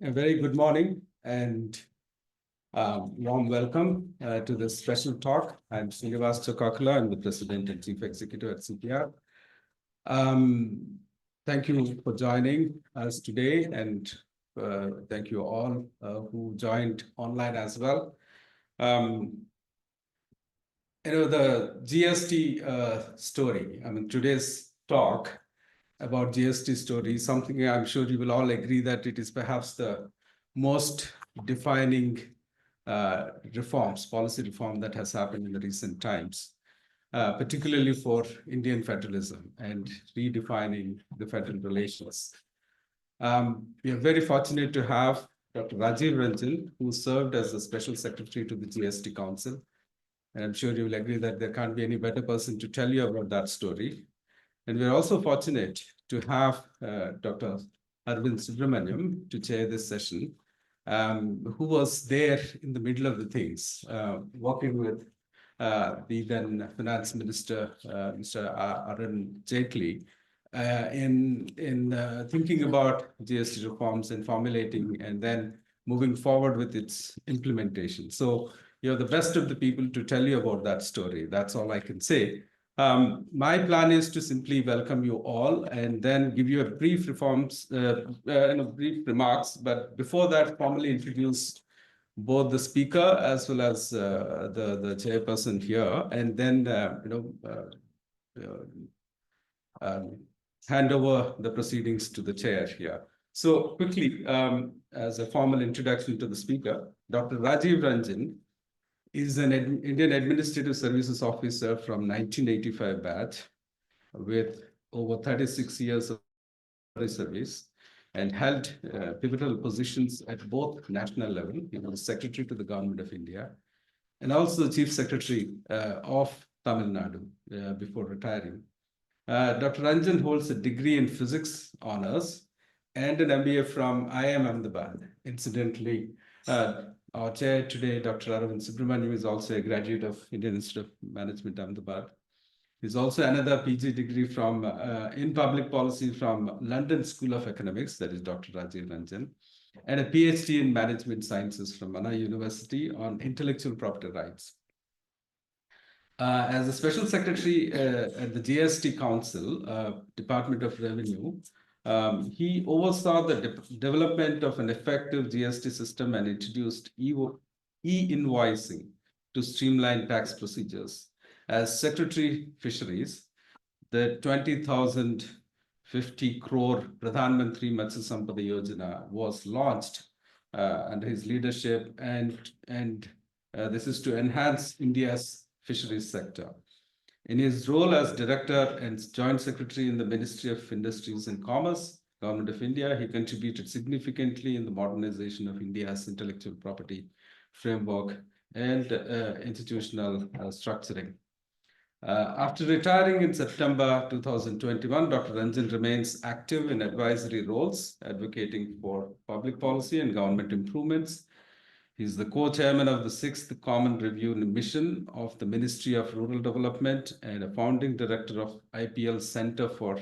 A very good morning and warm welcome to this special talk. I'm Srinivas Chokakula. I'm the President and Chief Executive at CPR. Thank you for joining us today, and thank you all who joined online as well. The GST story, today's talk about GST story, something I'm sure you will all agree that it is perhaps the most defining policy reform that has happened in the recent times, particularly for Indian federalism and redefining the federal relations. We are very fortunate to have Dr. Rajiv Ranjan, who served as the Special Secretary to the GST Council. And I'm sure you will agree that there can't be any better person to tell you about that story. And we're also fortunate to have Dr. Arvind Subramaniam to chair this session, who was there in the middle of the things, working with the then Finance Minister, Mr. Arun Jaitley, in thinking about GST reforms and formulating and then moving forward with its implementation. So you're the best of the people to tell you about that story. That's all I can say. My plan is to simply welcome you all and then give you a brief brief remarks. But before that, formally introduce both the speaker as well as the chairperson here, and then hand over the proceedings to the chair here. So quickly, as a formal introduction to the speaker, Dr. Rajiv Ranjan is an Indian Administrative Services officer from 1985 batch with over 36 years of service and held pivotal positions at both national level. He was Secretary to the Government of India and also the Chief Secretary of Tamil Nadu before retiring. Dr. Ranjan holds a degree in physics honors and an MBA from IIM Ahmedabad. Incidentally, our chair today, Dr. Arvind Subramaniam, is also a graduate of Indian Institute of Management, Ahmedabad. He's also another PG degree from in public policy from London School of Economics, that is Dr. Rajiv Ranjan, and a PhD in management sciences from Anna University on intellectual property rights. As a special secretary at the GST Council, Department of Revenue, he oversaw the development of an effective GST system and introduced e-invoicing to streamline tax procedures. As Secretary Fisheries, the 20,050 crore Pradhan Mantri Matsya Sampada Yojana was launched under his leadership, and this is to enhance India's fisheries sector. In his role as Director and Joint Secretary in the Ministry of Industries and Commerce, Government of India, he contributed significantly in the modernization of India's intellectual property framework and institutional structuring. After retiring in September 2021, Dr. Ranjan remains active in advisory roles, advocating for public policy and government improvements. He's the co-chairman of the 6th Common Review Mission of the Ministry of Rural Development and a founding director of IPL Center for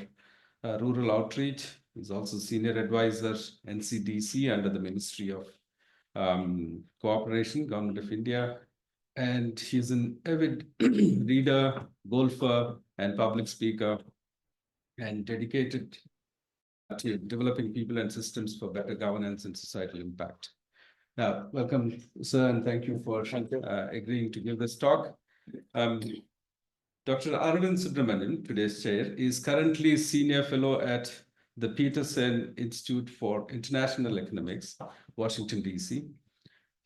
Rural Outreach. He's also senior advisor NCDC under the Ministry of Cooperation, Government of India. And he's an avid reader, golfer, and public speaker, and dedicated to developing people and systems for better governance and societal impact. Now, welcome, sir, and thank you for agreeing to give this talk. Dr. Arvind Subramaniam, today's chair, is currently senior fellow at the Peterson Institute for International Economics, Washington, D.C.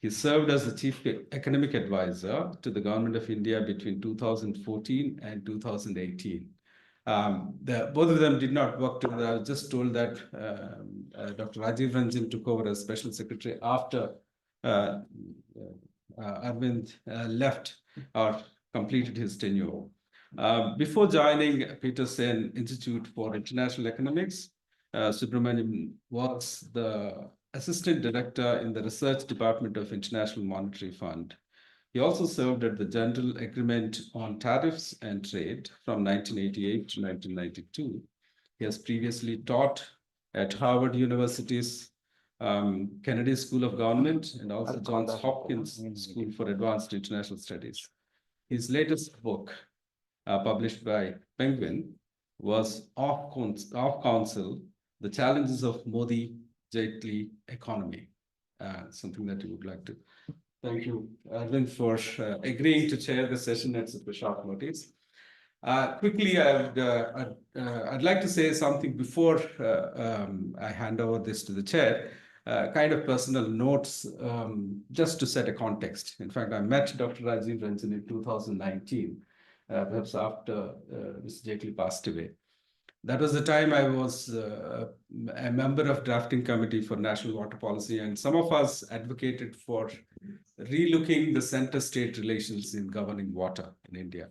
He served as the chief economic advisor to the Government of India between 2014 and 2018. Both of them did not work together. I was just told that Dr. Rajiv Ranjan took over as special secretary after Arvind left or completed his tenure. Before joining Peterson Institute for International Economics, Subramaniam was the assistant director in the research department of International Monetary Fund. He also served at the General Agreement on Tariffs and Trade from 1988 to 1992. He has previously taught at Harvard University's Kennedy School of Government, and also Johns Hopkins School for Advanced International Studies. His latest book, published by Penguin, was Off Council, The Challenges of Modi-Jaitley Economy. Something that you would like to. Thank you, Arvind, for agreeing to chair the session at such a short notice. Quickly, I'd like to say something before I hand over this to the chair. Kind of personal notes, just to set a context. In fact, I met Dr. Rajiv Ranjan in 2019, perhaps after Mr. Jaitley passed away. That was the time I was a member of drafting committee for national water policy, and some of us advocated for relooking the center-state relations in governing water in India.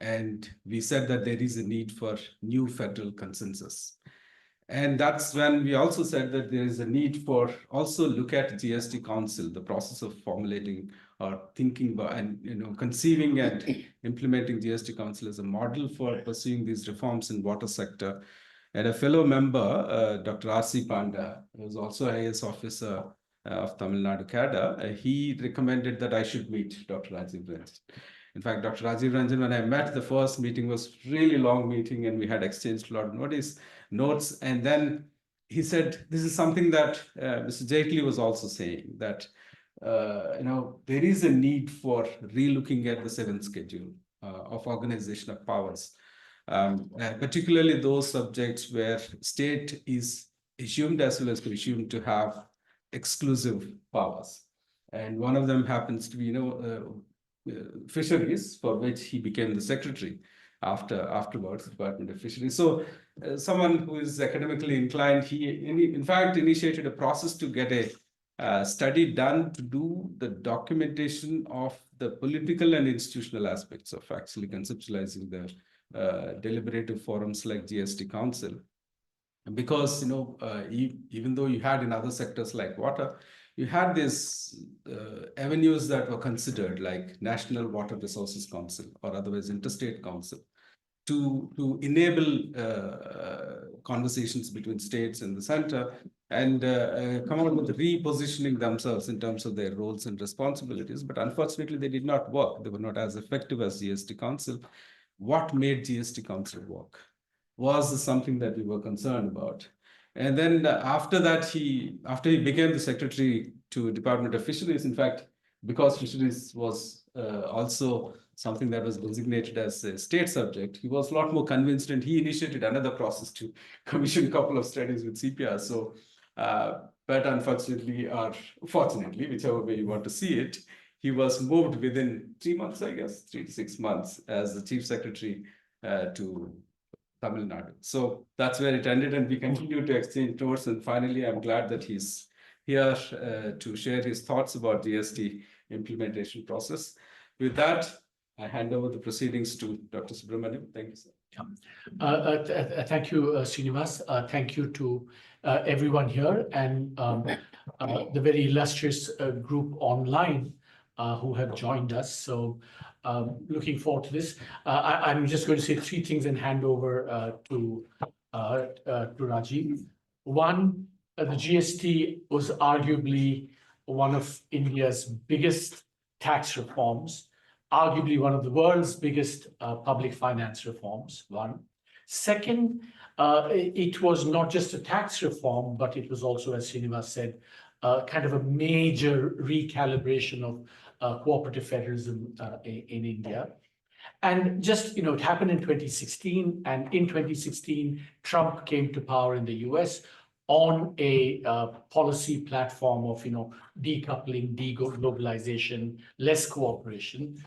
And we said that there is a need for new federal consensus. And that's when we also said that there is a need for also look at GST Council, the process of formulating or thinking about and conceiving and implementing GST Council as a model for pursuing these reforms in water sector. And a fellow member, Dr. R.C. Panda, who was also an IAS officer of Tamil Nadu CADA, he recommended that I should meet Dr. Rajiv Ranjan. In fact, Dr. Rajiv Ranjan, when I met, the first meeting was really long meeting, and we had exchanged a lot of notes. And then he said, this is something that Mr. Jaitley was also saying, that there is a need for relooking at the seventh schedule of organization of powers, particularly those subjects where state is assumed as well as presumed to have exclusive powers. And one of them happens to be, fisheries, for which he became the secretary afterwards, Department of Fisheries. So someone who is academically inclined, he in fact initiated a process to get a study done to do the documentation of the political and institutional aspects of actually conceptualizing the deliberative forums like GST Council. Because, even though you had in other sectors like water, you had these avenues that were considered like National Water Resources Council or otherwise Interstate Council to enable conversations between states and the center and come out with repositioning themselves in terms of their roles and responsibilities. But unfortunately, they did not work. They were not as effective as GST Council. What made GST Council work was something that we were concerned about. And then after that, after he became the secretary to Department of Fisheries, in fact, because fisheries was also something that was designated as a state subject, he was a lot more convinced, and he initiated another process to commission a couple of studies with CPR. So, but unfortunately, or fortunately, whichever way you want to see it, he was moved within 3 months, I guess, 3 to 6 months as the chief secretary to Tamil Nadu. So that's where it ended, and we continue to exchange notes. And finally, I'm glad that he's here to share his thoughts about GST implementation process. With that, I hand over the proceedings to Dr. Subramaniam. Thank you, sir. Thank you, Srinivas. Thank you to everyone here and the very illustrious group online who have joined us. So looking forward to this. I'm just going to say 3 things and hand over to Rajiv. One, the GST was arguably one of India's biggest tax reforms, arguably one of the world's biggest public finance reforms, one. Second, it was not just a tax reform, but it was also, as Srinivas said, kind of a major recalibration of cooperative federalism in India. And just, it happened in 2016. And in 2016, Trump came to power in the US on a policy platform of, decoupling, deglobalization, less cooperation.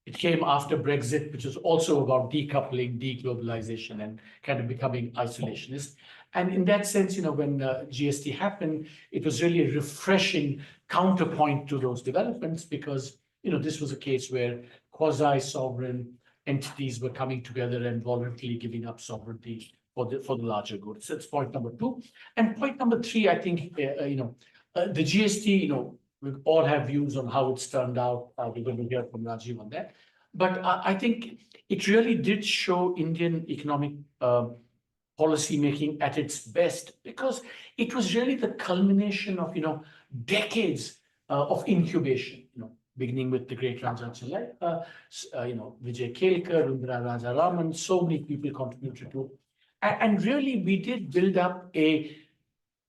It came after Brexit, which was also about decoupling, deglobalization, and kind of becoming isolationist. And in that sense, when GST happened, it was really a refreshing counterpoint to those developments because, this was a case where quasi-sovereign entities were coming together and voluntarily giving up sovereignty for the larger good. So that's point number 2. And point number 3, I think, the GST, we all have views on how it's turned out. We're going to hear from Rajiv on that. But I think it really did show Indian economic policy making at its best, because it was really the culmination of, decades of incubation, beginning with the great Raja Chilai, Vijay Kelkar, Rundra Raja Raman, so many people contributed to. And really, we did build up a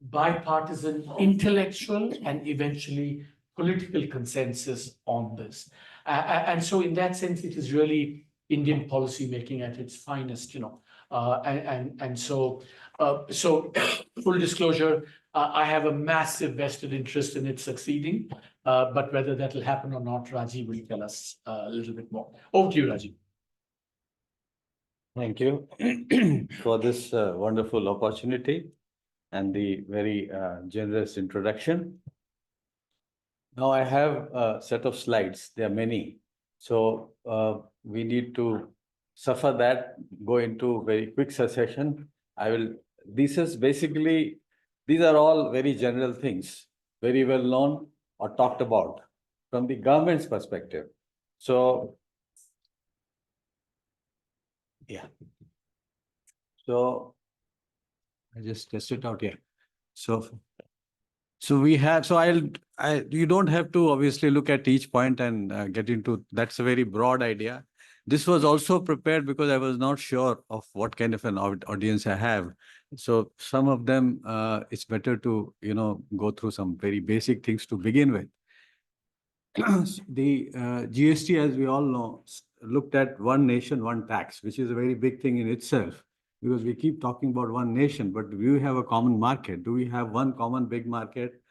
bipartisan, intellectual, and eventually political consensus on this. And so, in that sense, it is really Indian policy making at its finest, so full disclosure, I have a massive vested interest in it succeeding, but whether that will happen or not, Rajiv will tell us a little bit more. Over to you, Rajiv. Thank you for this wonderful opportunity and the very generous introduction. Now I have a set of slides. There are many. So we need to suffer that, go into very quick succession. This is basically, these are all very general things, very well known or talked about from the government's perspective. So, yeah. So I just test it out here. So we have, you don't have to obviously look at each point and get into, that's a very broad idea. This was also prepared because I was not sure of what kind of an audience I have. So some of them, it's better to, go through some very basic things to begin with. The GST, as we all know, looked at one nation, one tax, which is a very big thing in itself, because we keep talking about one nation, but do we have a common market? Do we have one common big market?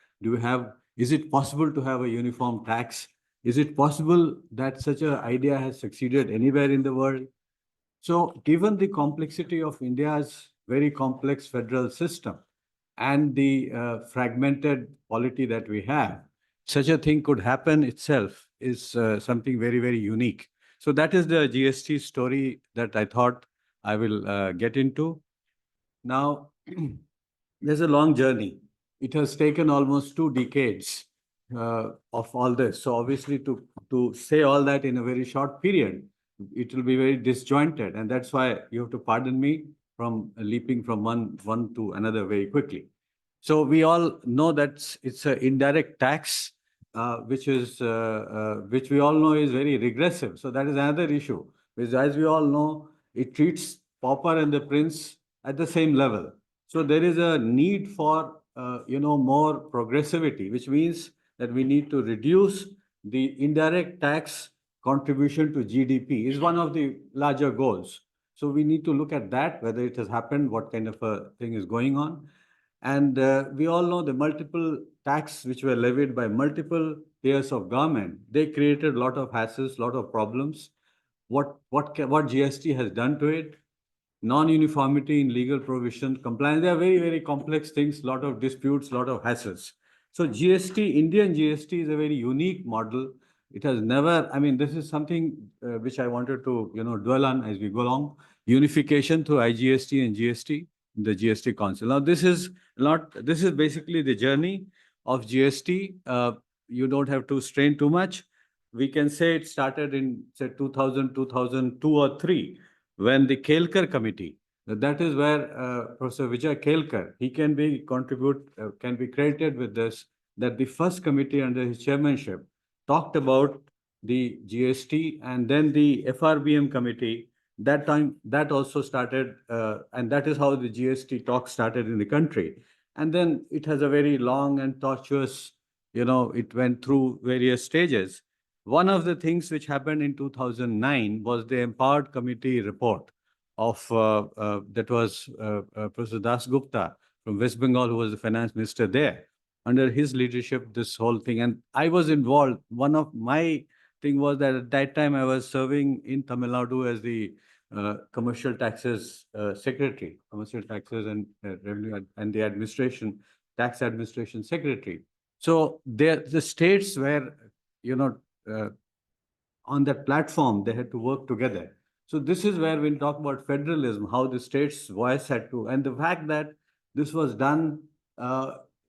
Is it possible to have a uniform tax? Is it possible that such an idea has succeeded anywhere in the world? So given the complexity of India's very complex federal system and the fragmented polity that we have, such a thing could happen itself is something very, very unique. So that is the GST story that I thought I will get into. Now, there's a long journey. It has taken almost 2 decades of all this. So obviously to say all that in a very short period, it will be very disjointed. And that's why you have to pardon me from leaping from one to another very quickly. So we all know that it's an indirect tax, which we all know is very regressive. So that is another issue, because as we all know, it treats pauper and the prince at the same level. So there is a need for more progressivity, which means that we need to reduce the indirect tax contribution to GDP is one of the larger goals. So we need to look at that, whether it has happened, what kind of a thing is going on. And we all know the multiple tax which were levied by multiple tiers of government, they created a lot of hassles, a lot of problems. What GST has done to it, non-uniformity in legal provision, compliance, they are very, very complex things, a lot of disputes, a lot of hassles. So Indian GST is a very unique model. It has never, this is something which I wanted to, dwell on as we go along. Unification through IGST and GST, the GST Council. Now, this is basically the journey of GST. You don't have to strain too much. We can say it started in, say, 2000, 2002 or 3, when the Kelkar committee, that is where Professor Vijay Kelkar, he can be credited with this, that the first committee under his chairmanship talked about the GST, and then the FRBM committee, that time, that also started, and that is how the GST talk started in the country. And then it has a very long and tortuous, it went through various stages. One of the things which happened in 2009 was the Empowered Committee report of, that was Professor Das Gupta from West Bengal, who was the finance minister there. Under his leadership, this whole thing, and I was involved. One of my thing was that at that time I was serving in Tamil Nadu as the commercial taxes secretary, commercial taxes and revenue and the tax administration secretary. So the states were, on that platform, they had to work together. So this is where we talk about federalism, how the states' voice had to, and the fact that this was done,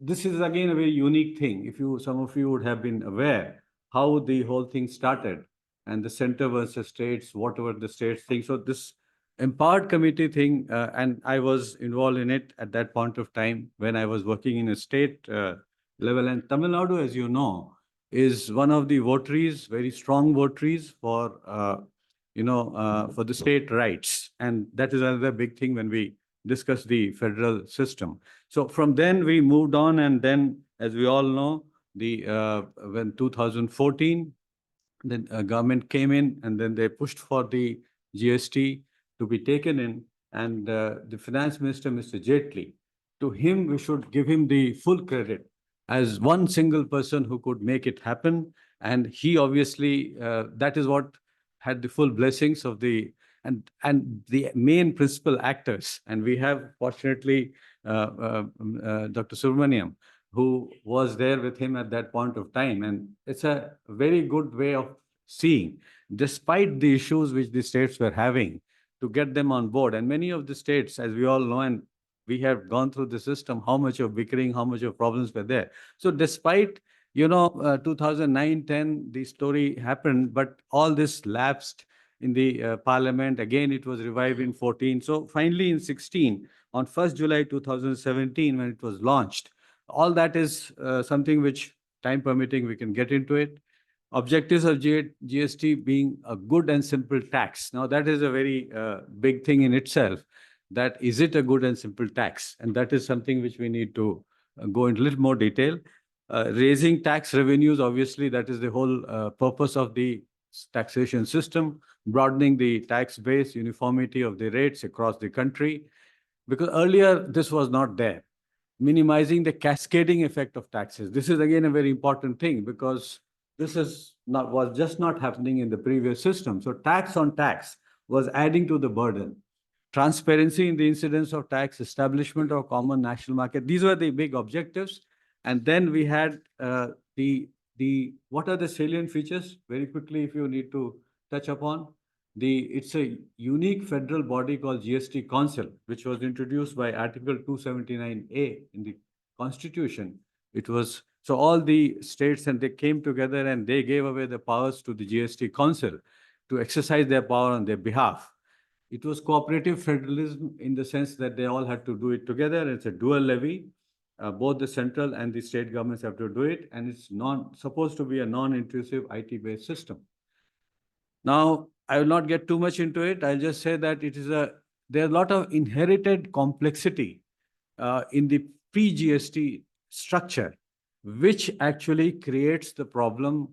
this is again a very unique thing. Some of you would have been aware how the whole thing started, and the center versus states, whatever the states think. So this empowered committee thing, and I was involved in it at that point of time when I was working in a state level. And Tamil Nadu, as you know, is one of the votaries, very strong votaries for, for the state rights. And that is another big thing when we discuss the federal system. So from then we moved on, and then, as we all know, when 2014, the government came in, and then they pushed for the GST to be taken in, and the finance minister, Mr. Jaitley, to him, we should give him the full credit as one single person who could make it happen. And he obviously, that is what had the full blessings of and the main principal actors. And we have, fortunately, Dr. Subramaniam, who was there with him at that point of time. And it's a very good way of seeing, despite the issues which the states were having, to get them on board. And many of the states, as we all know, and we have gone through the system, how much of bickering, how much of problems were there. So despite, 2009-10, the story happened, but all this lapsed in the parliament. Again, it was revived in 14. So finally in 16, on 1st July 2017, when it was launched, all that is something which, time permitting, we can get into it. Objectives of GST being a good and simple tax. Now, that is a very big thing in itself. That is it a good and simple tax? And that is something which we need to go into a little more detail. Raising tax revenues, obviously, that is the whole purpose of the taxation system. Broadening the tax base, uniformity of the rates across the country. Because earlier, this was not there. Minimizing the cascading effect of taxes. This is again a very important thing, because this was just not happening in the previous system. So tax on tax was adding to the burden. Transparency in the incidence of tax, establishment of common national market. These were the big objectives. And then we had what are the salient features? Very quickly, if you need to touch upon. It's a unique federal body called GST Council, which was introduced by Article 279A in the Constitution. It was, so all the states, and they came together and they gave away the powers to the GST Council to exercise their power on their behalf. It was cooperative federalism in the sense that they all had to do it together. It's a dual levy. Both the central and the state governments have to do it, and it's supposed to be a non-intrusive IT-based system. Now, I will not get too much into it. I'll just say that there are a lot of inherited complexity in the pre-GST structure, which actually creates the problem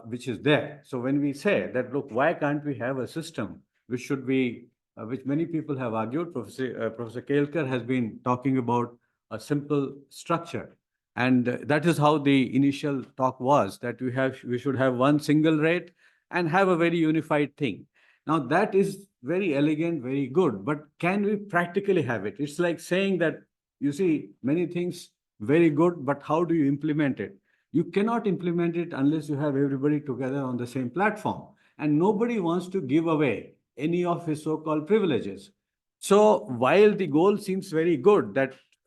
which is there. So when we say that, look, why can't we have a system which should be, which many people have argued, Professor Kelkar has been talking about a simple structure. And that is how the initial talk was, that we should have one single rate and have a very unified thing. Now, that is very elegant, very good, but can we practically have it? It's like saying that, you see, many things very good, but how do you implement it? You cannot implement it unless you have everybody together on the same platform. And nobody wants to give away any of his so-called privileges. So while the goal seems very good,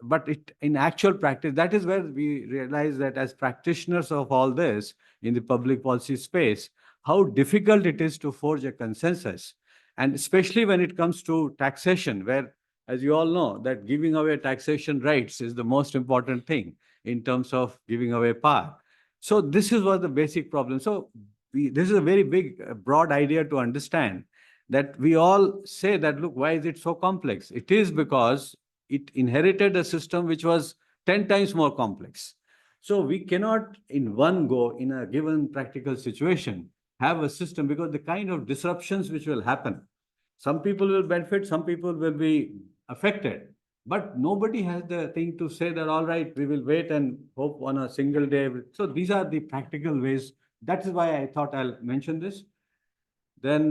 but in actual practice, that is where we realize that as practitioners of all this in the public policy space, how difficult it is to forge a consensus. And especially when it comes to taxation, where, as you all know, that giving away taxation rights is the most important thing in terms of giving away power. So this was the basic problem. So this is a very big, broad idea to understand, that we all say that, look, why is it so complex? It is because it inherited a system which was 10 times more complex. So we cannot in one go, in a given practical situation, have a system, because the kind of disruptions which will happen, some people will benefit, some people will be affected, but nobody has the thing to say that, all right, we will wait and hope on a single day. So these are the practical ways. That is why I thought I'll mention this. Then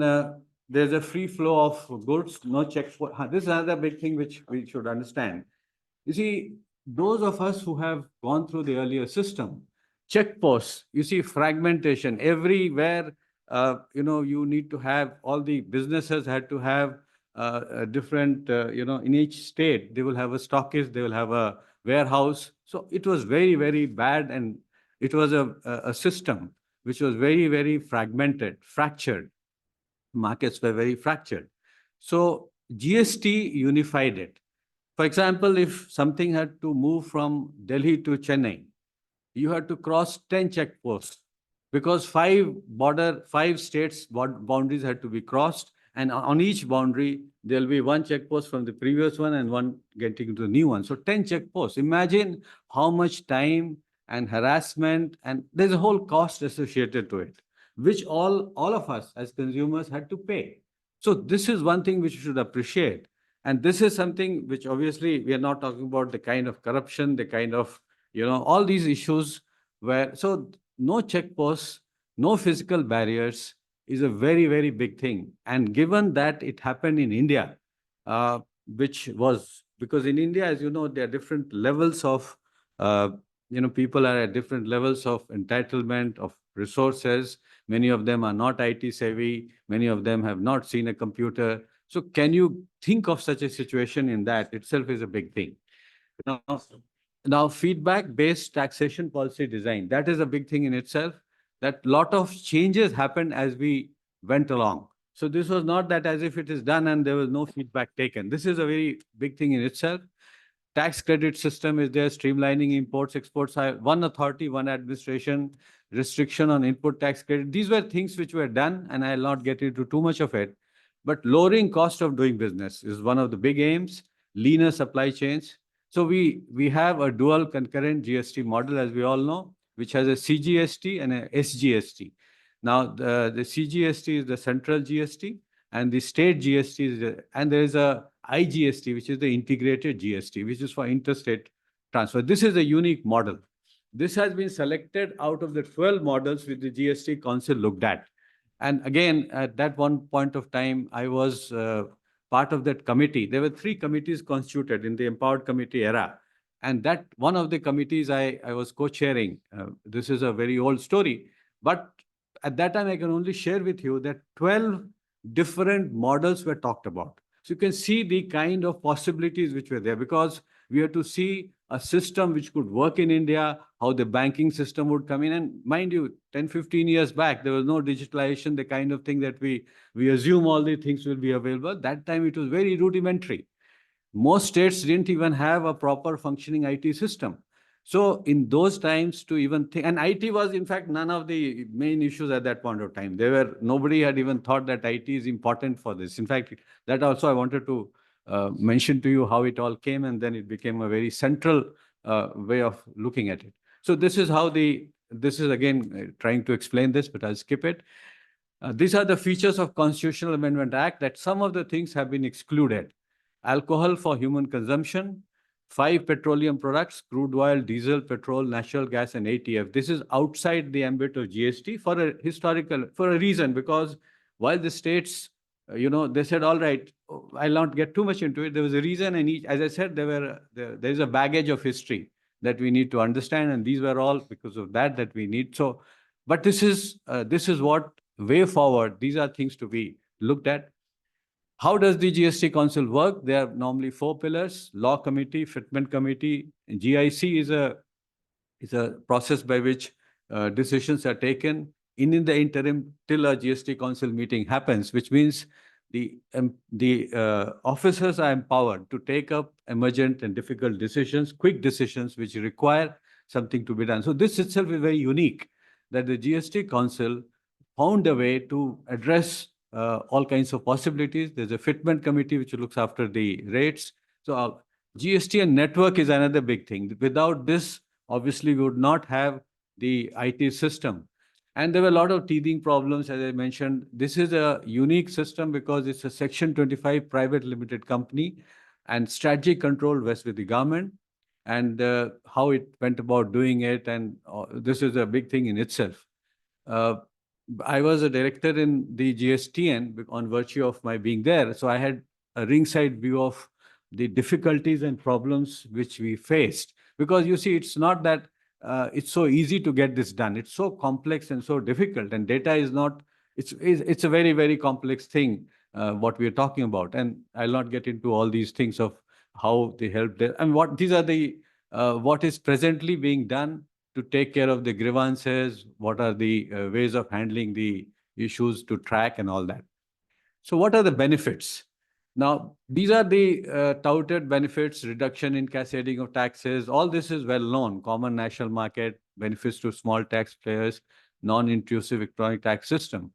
there's a free flow of goods, no checks. This is another big thing which we should understand. You see, those of us who have gone through the earlier system, checkposts, you see fragmentation everywhere. You need to have, all the businesses had to have a different, in each state, they will have a stockist, they will have a warehouse. So it was very, very bad. And it was a system which was very, very fragmented, fractured. Markets were very fractured. So GST unified it. For example, if something had to move from Delhi to Chennai, you had to cross 10 checkposts because five states boundaries had to be crossed. And on each boundary, there'll be one checkpost from the previous one and one getting to the new one. So 10 checkposts. Imagine how much time and harassment, and there's a whole cost associated to it, which all of us as consumers had to pay. So this is one thing which you should appreciate. And this is something which obviously we are not talking about the kind of corruption, the kind of, all these issues where, so no checkposts, no physical barriers is a very, very big thing. And given that it happened in India, which was, because in India, as you know, there are different levels of, people are at different levels of entitlement of resources. Many of them are not IT savvy. Many of them have not seen a computer. So can you think of such a situation in that itself is a big thing. Now, now feedback-based taxation policy design, that is a big thing in itself, that lot of changes happened as we went along. So this was not that as if it is done and there was no feedback taken. This is a very big thing in itself. Tax credit system is there, streamlining imports, exports, one authority, one administration, restriction on input tax credit. These were things which were done, and I'll not get into too much of it. But lowering cost of doing business is one of the big aims, leaner supply chains. So we have a dual concurrent GST model, as we all know, which has a CGST and a SGST. Now, the CGST is the central GST, and the state GST is, and there is a IGST, which is the integrated GST, which is for interstate transfer. This is a unique model. This has been selected out of the 12 models which the GST Council looked at. And again, at that one point of time, I was part of that committee. There were 3 committees constituted in the Empowered Committee era. And that one of the committees I was co-chairing. This is a very old story. But at that time, I can only share with you that 12 different models were talked about. So you can see the kind of possibilities which were there, because we had to see a system which could work in India, how the banking system would come in. And mind you, 10, 15 years back, there was no digitalization, the kind of thing that we assume all the things will be available. That time it was very rudimentary. Most states didn't even have a proper functioning IT system. So in those times to even think, and IT was in fact none of the main issues at that point of time. Nobody had even thought that IT is important for this. In fact, that also I wanted to mention to you how it all came, and then it became a very central way of looking at it. So this is how this is again trying to explain this, but I'll skip it. These are the features of Constitutional Amendment Act, that some of the things have been excluded. Alcohol for human consumption, 5 petroleum products, crude oil, diesel, petrol, natural gas, and ATF. This is outside the ambit of GST for a reason, because while the states, they said, all right, I'll not get too much into it. There was a reason, and as I said, there is a baggage of history that we need to understand, and these were all because of that we need. So, but this is what way forward. These are things to be looked at. How does the GST Council work? There are normally 4 pillars: Law Committee, Fitment Committee. And GIC is a process by which decisions are taken in the interim till a GST Council meeting happens, which means the officers are empowered to take up emergent and difficult decisions, quick decisions which require something to be done. So this itself is very unique, that the GST Council found a way to address all kinds of possibilities. There's a fitment committee which looks after the rates. So GST and network is another big thing. Without this, obviously, we would not have the IT system. And there were a lot of teething problems, as I mentioned. This is a unique system because it's a Section 25 private limited company, and strategic control rests with the government, and how it went about doing it. And this is a big thing in itself. I was a director in the GSTN on virtue of my being there. So I had a ringside view of the difficulties and problems which we faced. Because you see, it's not that it's so easy to get this done. It's so complex and so difficult. And data is not, it's a very, very complex thing, what we're talking about. And I'll not get into all these things of how they help there. And these are the, what is presently being done to take care of the grievances, what are the ways of handling the issues to track and all that. So what are the benefits? Now, these are the touted benefits, reduction in cascading of taxes. All this is well known. Common national market, benefits to small taxpayers, non-intrusive electronic tax system.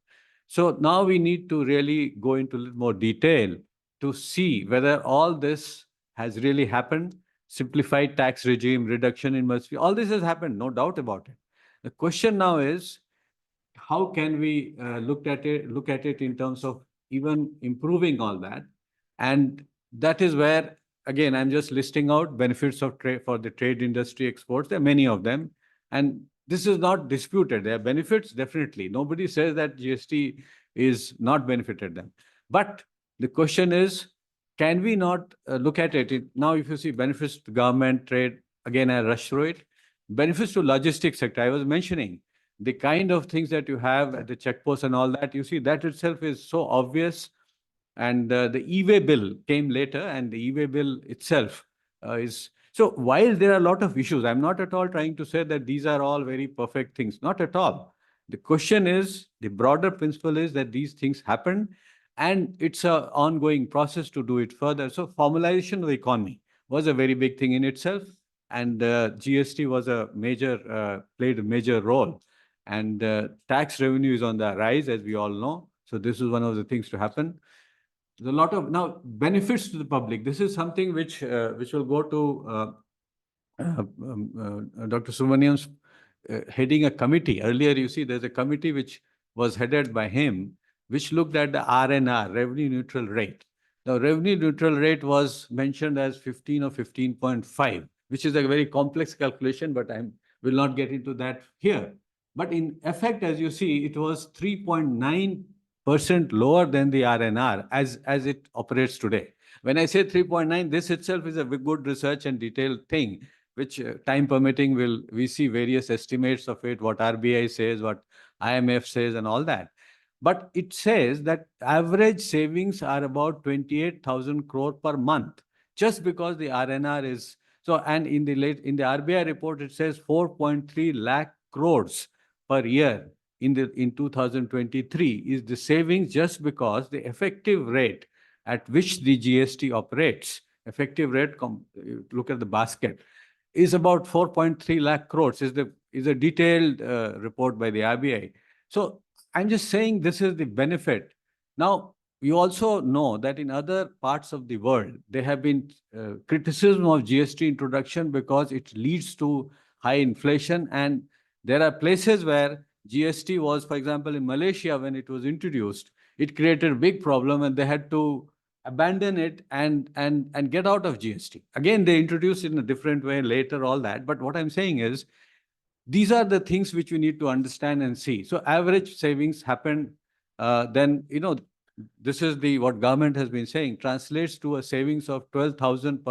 So now we need to really go into a little more detail to see whether all this has really happened. Simplified tax regime, reduction in must be, all this has happened, no doubt about it. The question now is, how can we look at it in terms of even improving all that? And that is where, again, I'm just listing out benefits of trade for the trade industry exports. There are many of them. And this is not disputed. There are benefits, definitely. Nobody says that GST is not benefited them. But the question is, can we not look at it? Now, if you see benefits to government, trade, again, I rush through it. Benefits to logistics sector, I was mentioning the kind of things that you have at the checkposts and all that, you see that itself is so obvious. And the e-way bill came later, and the e-way bill itself is, so while there are a lot of issues, I'm not at all trying to say that these are all very perfect things, not at all. The question is, the broader principle is that these things happen, and it's an ongoing process to do it further. So formalization of the economy was a very big thing in itself, and GST was a major, played a major role. And tax revenue is on the rise, as we all know. So this is one of the things to happen. There's a lot of now benefits to the public. This is something which will go to Dr. Subramanian's heading a committee. Earlier, you see, there's a committee which was headed by him, which looked at the RNR, revenue neutral rate. The revenue neutral rate was mentioned as 15 or 15.5, which is a very complex calculation, but I will not get into that here. But in effect, as you see, it was 3.9% lower than the RNR as it operates today. When I say 3.9, this itself is a good research and detailed thing, which time permitting we see various estimates of it, what RBI says, what IMF says, and all that. But it says that average savings are about 28,000 crore per month, just because the RNR is so. And in the RBI report, it says 4.3 lakh crores per year in 2023 is the savings, just because the effective rate at which the GST operates, effective rate, look at the basket, is about 4.3 lakh crores, is a detailed report by the RBI. So I'm just saying this is the benefit. Now, you also know that in other parts of the world, there have been criticism of GST introduction because it leads to high inflation. And there are places where GST was, for example, in Malaysia, when it was introduced, it created a big problem and they had to abandon it and get out of GST. Again, they introduced it in a different way later, all that. But what I'm saying is, these are the things which we need to understand and see. So average savings happen, then, this is what government has been saying, translates to a savings of 12,000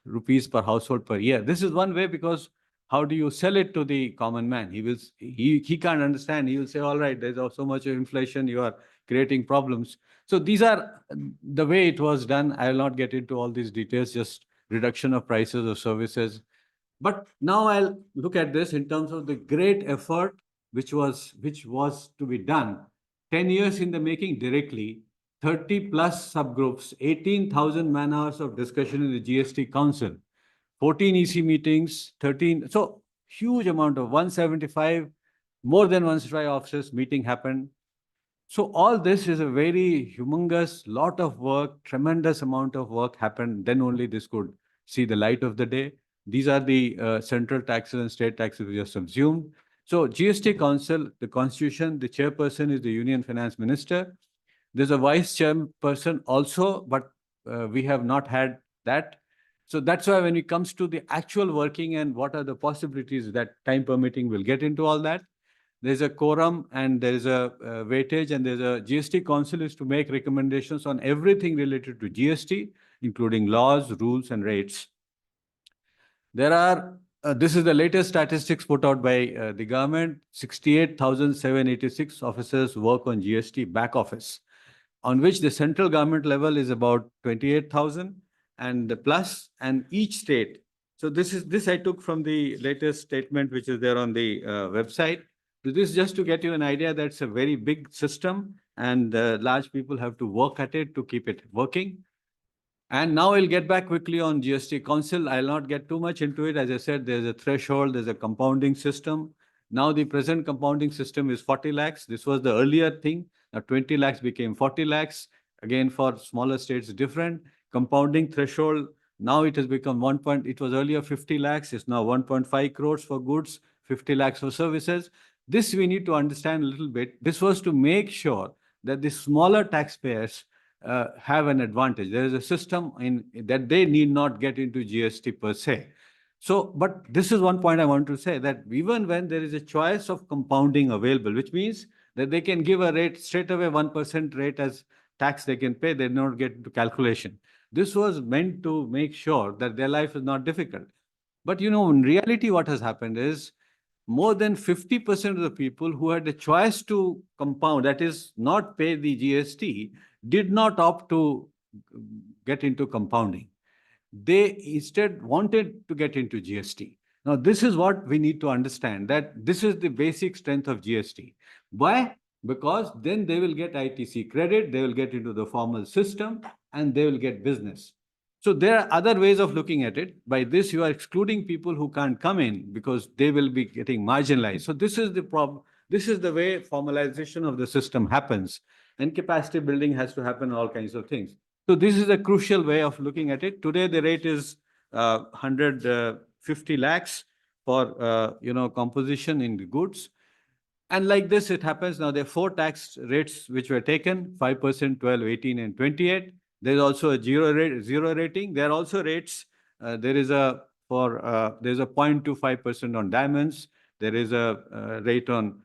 rupees per household per year. This is one way, because how do you sell it to the common man? He can't understand. He will say, all right, there's so much inflation, you are creating problems. So these are the way it was done. I will not get into all these details, just reduction of prices of services. But now I'll look at this in terms of the great effort which was to be done. 10 years in the making directly, 30 plus subgroups, 18,000 man hours of discussion in the GST Council, 14 EC meetings, 13. So huge amount of 175, more than 175 officers meeting happened. So all this is a very humongous lot of work, tremendous amount of work happened. Then only this could see the light of the day. These are the central taxes and state taxes we just assumed. So GST Council, the Constitution, the chairperson is the Union Finance Minister. There's a vice chairperson also, but we have not had that. So that's why when it comes to the actual working and what are the possibilities that time permitting, will get into all that. There's a quorum and there's a weightage, and there's a GST Council is to make recommendations on everything related to GST, including laws, rules, and rates. There are, this is the latest statistics put out by the government, 68,786 officers work on GST back office, on which the central government level is about 28,000 and plus, and each state. So this I took from the latest statement, which is there on the website. So this is just to get you an idea that it's a very big system, and large people have to work at it to keep it working. And now I'll get back quickly on GST Council. I'll not get too much into it. As I said, there's a threshold, there's a compounding system. Now the present compounding system is 40 lakhs. This was the earlier thing. Now 20 lakhs became 40 lakhs. Again, for smaller states, different. Compounding threshold, now it has become it was earlier 50 lakhs. It's now 1.5 crores for goods, 50 lakhs for services. This we need to understand a little bit. This was to make sure that the smaller taxpayers have an advantage. There is a system in that they need not get into GST per se. So, but this is one point I want to say, that even when there is a choice of compounding available, which means that they can give a rate straight away, 1% rate as tax they can pay, they do not get into calculation. This was meant to make sure that their life is not difficult. But in reality, what has happened is more than 50% of the people who had a choice to compound, that is not pay the GST, did not opt to get into compounding. They instead wanted to get into GST. Now, this is what we need to understand, that this is the basic strength of GST. Why? Because then they will get ITC credit, they will get into the formal system, and they will get business. So there are other ways of looking at it. By this, you are excluding people who can't come in because they will be getting marginalized. So this is the problem. This is the way formalization of the system happens. And capacity building has to happen, all kinds of things. So this is a crucial way of looking at it. Today, the rate is 150 lakhs for composition in the goods. And like this, it happens. Now, there are 4 tax rates which were taken: 5%, 12, 18, and 28. There's also a zero rating. There are also rates. There's a 0.25% on diamonds. There is a rate on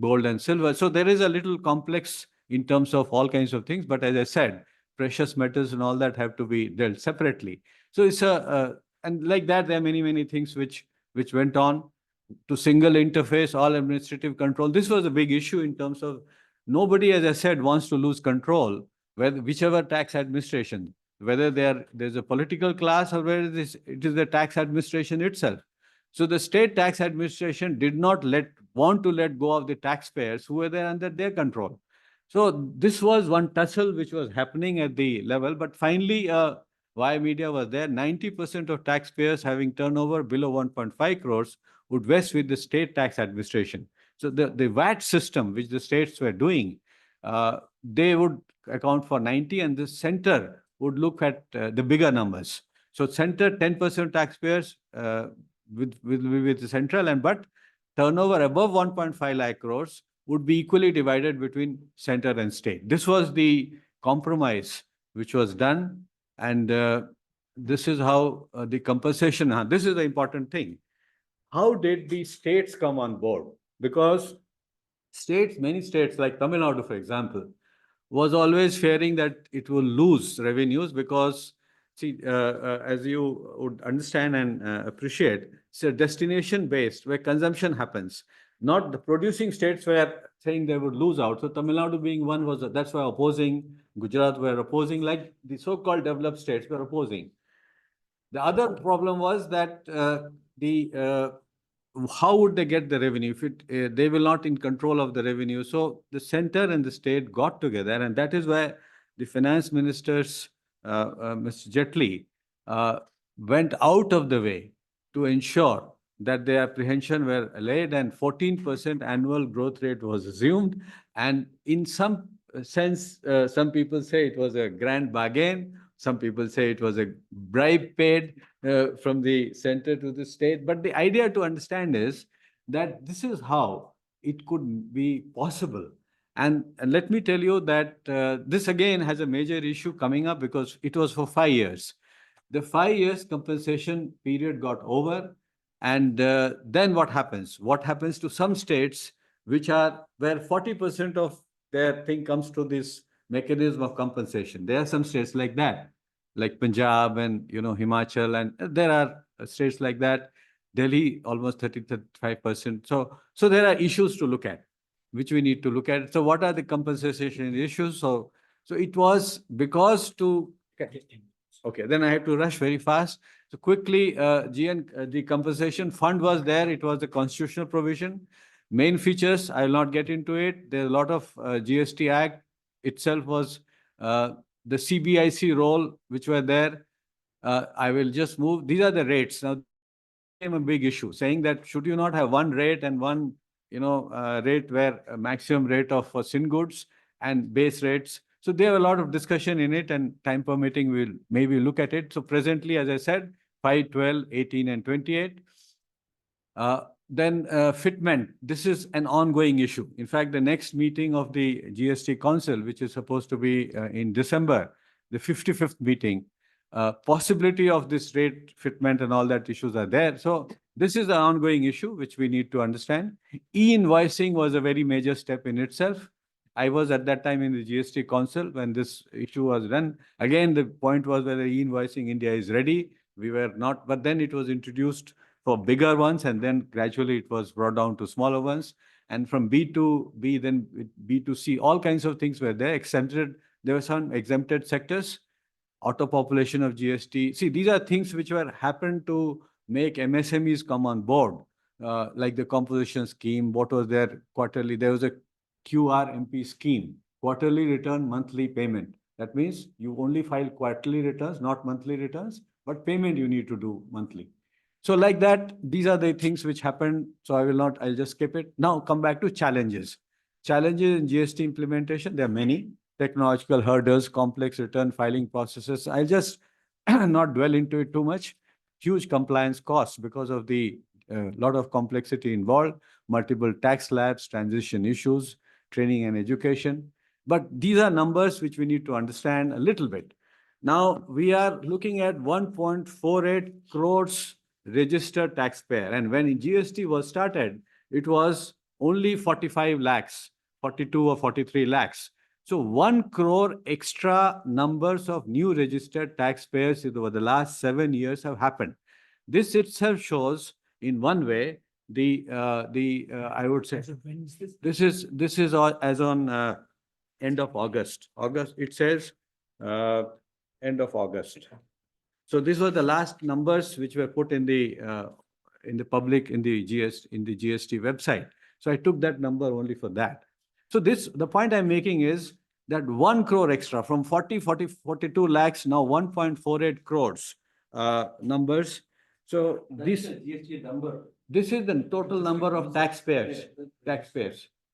gold and silver. So there is a little complex in terms of all kinds of things. But as I said, precious metals and all that have to be dealt separately. So it's and like that, there are many, many things which went on. To single interface, all administrative control. This was a big issue in terms of nobody, as I said, wants to lose control, whichever tax administration, whether there's a political class or whether it is the tax administration itself. So the state tax administration did not want to let go of the taxpayers who were there under their control. So this was one tussle which was happening at the level, but finally, Via Media was there. 90% of taxpayers having turnover below 1.5 crores would vest with the state tax administration. So the VAT system, which the states were doing, they would account for 90, and the center would look at the bigger numbers. So center, 10% taxpayers with the central, but turnover above 1.5 lakh crores would be equally divided between center and state. This was the compromise which was done, and this is how the compensation, this is the important thing. How did the states come on board? Because many states like Tamil Nadu, for example, was always fearing that it will lose revenues because, see, as you would understand and appreciate, it's a destination-based where consumption happens. Not the producing states were saying they would lose out. So Tamil Nadu being one that's why opposing. Gujarat were opposing, like the so-called developed states were opposing. The other problem was that how would they get the revenue if they will not in control of the revenue? So the center and the state got together, and that is why the finance ministers, Mr. Jetli, went out of the way to ensure that the apprehension were allayed, and 14% annual growth rate was assumed. And in some sense, some people say it was a grand bargain. Some people say it was a bribe paid from the center to the state. But the idea to understand is that this is how it could be possible. And let me tell you that this again has a major issue coming up because it was for 5 years. The 5 years compensation period got over. And then what happens? What happens to some states where 40% of their thing comes to this mechanism of compensation? There are some states like that, like Punjab and Himachal, and there are states like that. Delhi almost 35%. So there are issues to look at, which we need to look at. So what are the compensation issues? So it was because to. Okay, then I have to rush very fast. So quickly, the compensation fund was there. It was a constitutional provision. Main features, I will not get into it. There's a lot of GST Act itself was the CBIC role, which were there, I will just move. These are the rates. Now, became a big issue, saying that should you not have one rate and one, rate where a maximum rate of for sin goods and base rates. So there are a lot of discussion in it, and time permitting, we'll maybe look at it. So presently, as I said, 5, 12, 18, and 28. Then fitment, this is an ongoing issue. In fact, the next meeting of the GST Council, which is supposed to be in December, the 55th meeting, possibility of this rate fitment and all that issues are there. So this is an ongoing issue which we need to understand. E-invoicing was a very major step in itself. I was at that time in the GST Council when this issue was done. Again, the point was whether e-invoicing India is ready. We were not, but then it was introduced for bigger ones, and then gradually it was brought down to smaller ones. And from B to B, then B to C, all kinds of things were there. Exempted, there were some exempted sectors, auto population of GST. See, these are things which were happened to make MSMEs come on board, like the composition scheme. What was there quarterly? There was a QRMP scheme, quarterly return, monthly payment. That means you only file quarterly returns, not monthly returns, but payment you need to do monthly. So like that, these are the things which happened. So I'll just skip it. Now come back to challenges. Challenges in GST implementation, there are many. Technological hurdles, complex return filing processes. I'll just not dwell into it too much. Huge compliance costs because of the lot of complexity involved, multiple tax labs, transition issues, training and education. But these are numbers which we need to understand a little bit. Now we are looking at 1.48 crores registered taxpayer. And when GST was started, it was only 45 lakhs, 42 or 43 lakhs. So 1 crore extra numbers of new registered taxpayers over the last 7 years have happened. This itself shows, in one way, I would say, When is this? this is as on end of August. It says end of August. So these were the last numbers which were put in the public in the GST website. So I took that number only for that. So the point I'm making is that 1 crore extra from 42 lakhs, now 1.48 crores numbers. So this GST number. This is the total number of taxpayers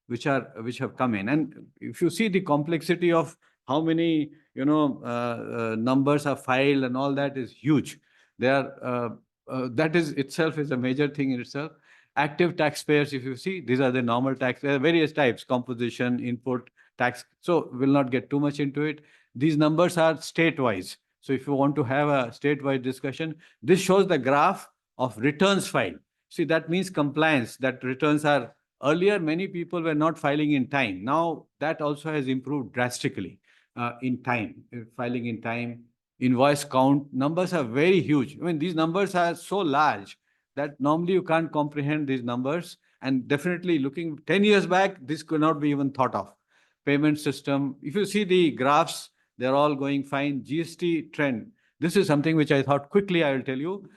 which have come in. And if you see the complexity of how many numbers are filed and all that is huge. That is itself is a major thing in itself. Active taxpayers, if you see, these are the normal tax, various types, composition, input, tax. So we'll not get too much into it. These numbers are state-wise. So if you want to have a state-wide discussion, this shows the graph of returns filed. See, that means compliance, that returns are, earlier many people were not filing in time. Now that also has improved drastically in time, filing in time. Invoice count, numbers are very huge. I mean, these numbers are so large that normally you can't comprehend these numbers. And definitely looking 10 years back, this could not be even thought of. Payment system, if you see the graphs, they're all going fine. GST trend, this is something which I thought quickly I will tell you.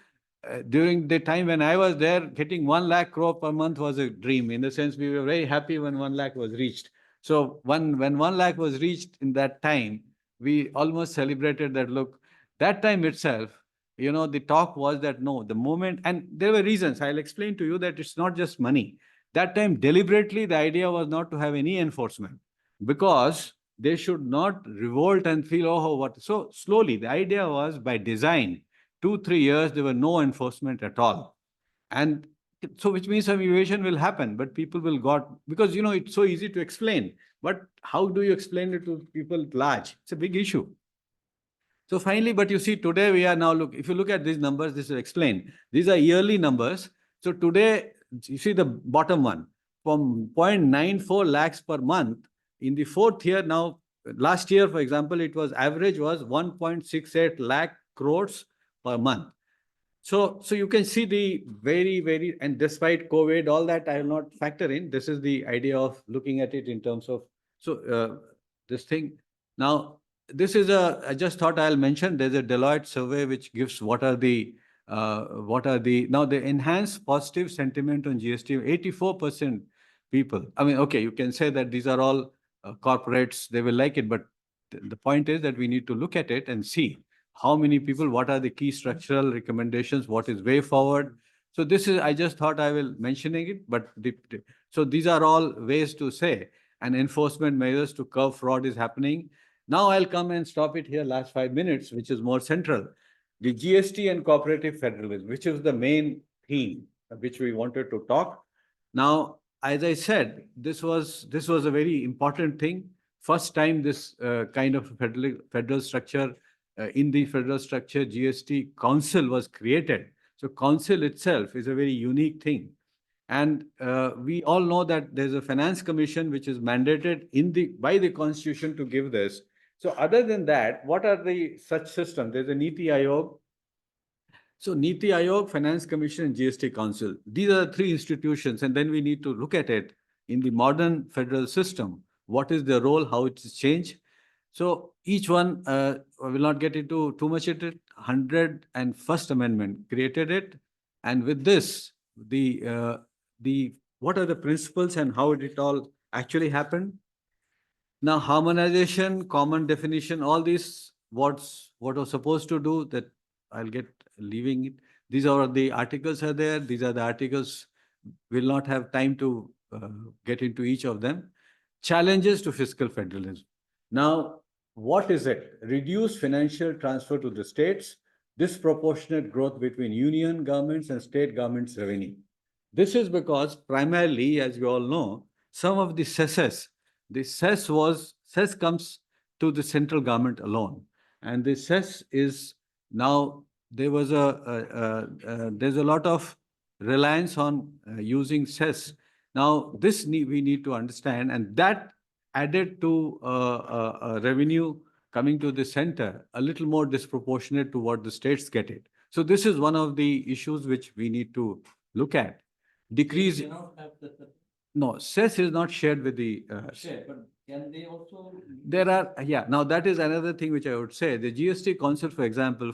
During the time when I was there, getting 1 lakh crore per month was a dream. In the sense, we were very happy when 1 lakh was reached. So when 1 lakh was reached in that time, we almost celebrated that. Look, that time itself, the talk was that no, the moment, and there were reasons. I'll explain to you that it's not just money. That time, deliberately, the idea was not to have any enforcement because they should not revolt and feel, oh, what. So slowly, the idea was by design, 2-3 years, there were no enforcement at all. And so which means some evasion will happen, but people will because, it's so easy to explain. But how do you explain it to people at large? It's a big issue. So finally, but you see, today we are now, if you look at these numbers, this is explained. These are yearly numbers. So today, you see the bottom one, from 0.94 lakhs per month in the 4th year. Now, last year, for example, it was average was 1.68 lakh crores per month. So you can see the very, and despite COVID, all that I will not factor in. This is the idea of looking at it in terms of, this thing. Now, this is I just thought I'll mention, there's a Deloitte survey which gives now the enhanced positive sentiment on GST, 84% people. I mean, okay, you can say that these are all corporates, they will like it, but the point is that we need to look at it and see how many people, what are the key structural recommendations, what is way forward. So this is, I just thought I will mentioning it, but so these are all ways to say, and enforcement measures to curb fraud is happening. Now I'll come and stop it here last 5 minutes, which is more central. The GST and cooperative federalism, which is the main theme which we wanted to talk. Now, as I said, this was a very important thing. First time this kind of federal structure, in the federal structure, GST Council was created. So council itself is a very unique thing. And we all know that there's a finance commission which is mandated by the constitution to give this. So other than that, what are the such systems? There's a Niti Aayog. So Niti Aayog, Finance Commission, and GST Council. These are the three institutions, and then we need to look at it in the modern federal system. What is their role? How it is changed? So each one, I will not get into too much at it. 101st Amendment created it, and with this, the what are the principles and how it all actually happened? Now, harmonization, common definition, all these, what was supposed to do that, I'll get leaving it. These are the articles are there. These are the articles. Will not have time to get into each of them. Challenges to fiscal federalism. Now, what is it? Reduce financial transfer to the states, disproportionate growth between union governments and state governments' revenue. This is because primarily, as you all know, some of the cesses, the cess comes to the central government alone. And the cess is now, there's a lot of reliance on using cess. Now, we need to understand, and that added to revenue coming to the center, a little more disproportionate to what the states get it. So this is one of the issues which we need to look at. Decrease. No, cess is not shared with the. Shared, but can they also? There are, yeah, now that is another thing which I would say. The GST Council, for example,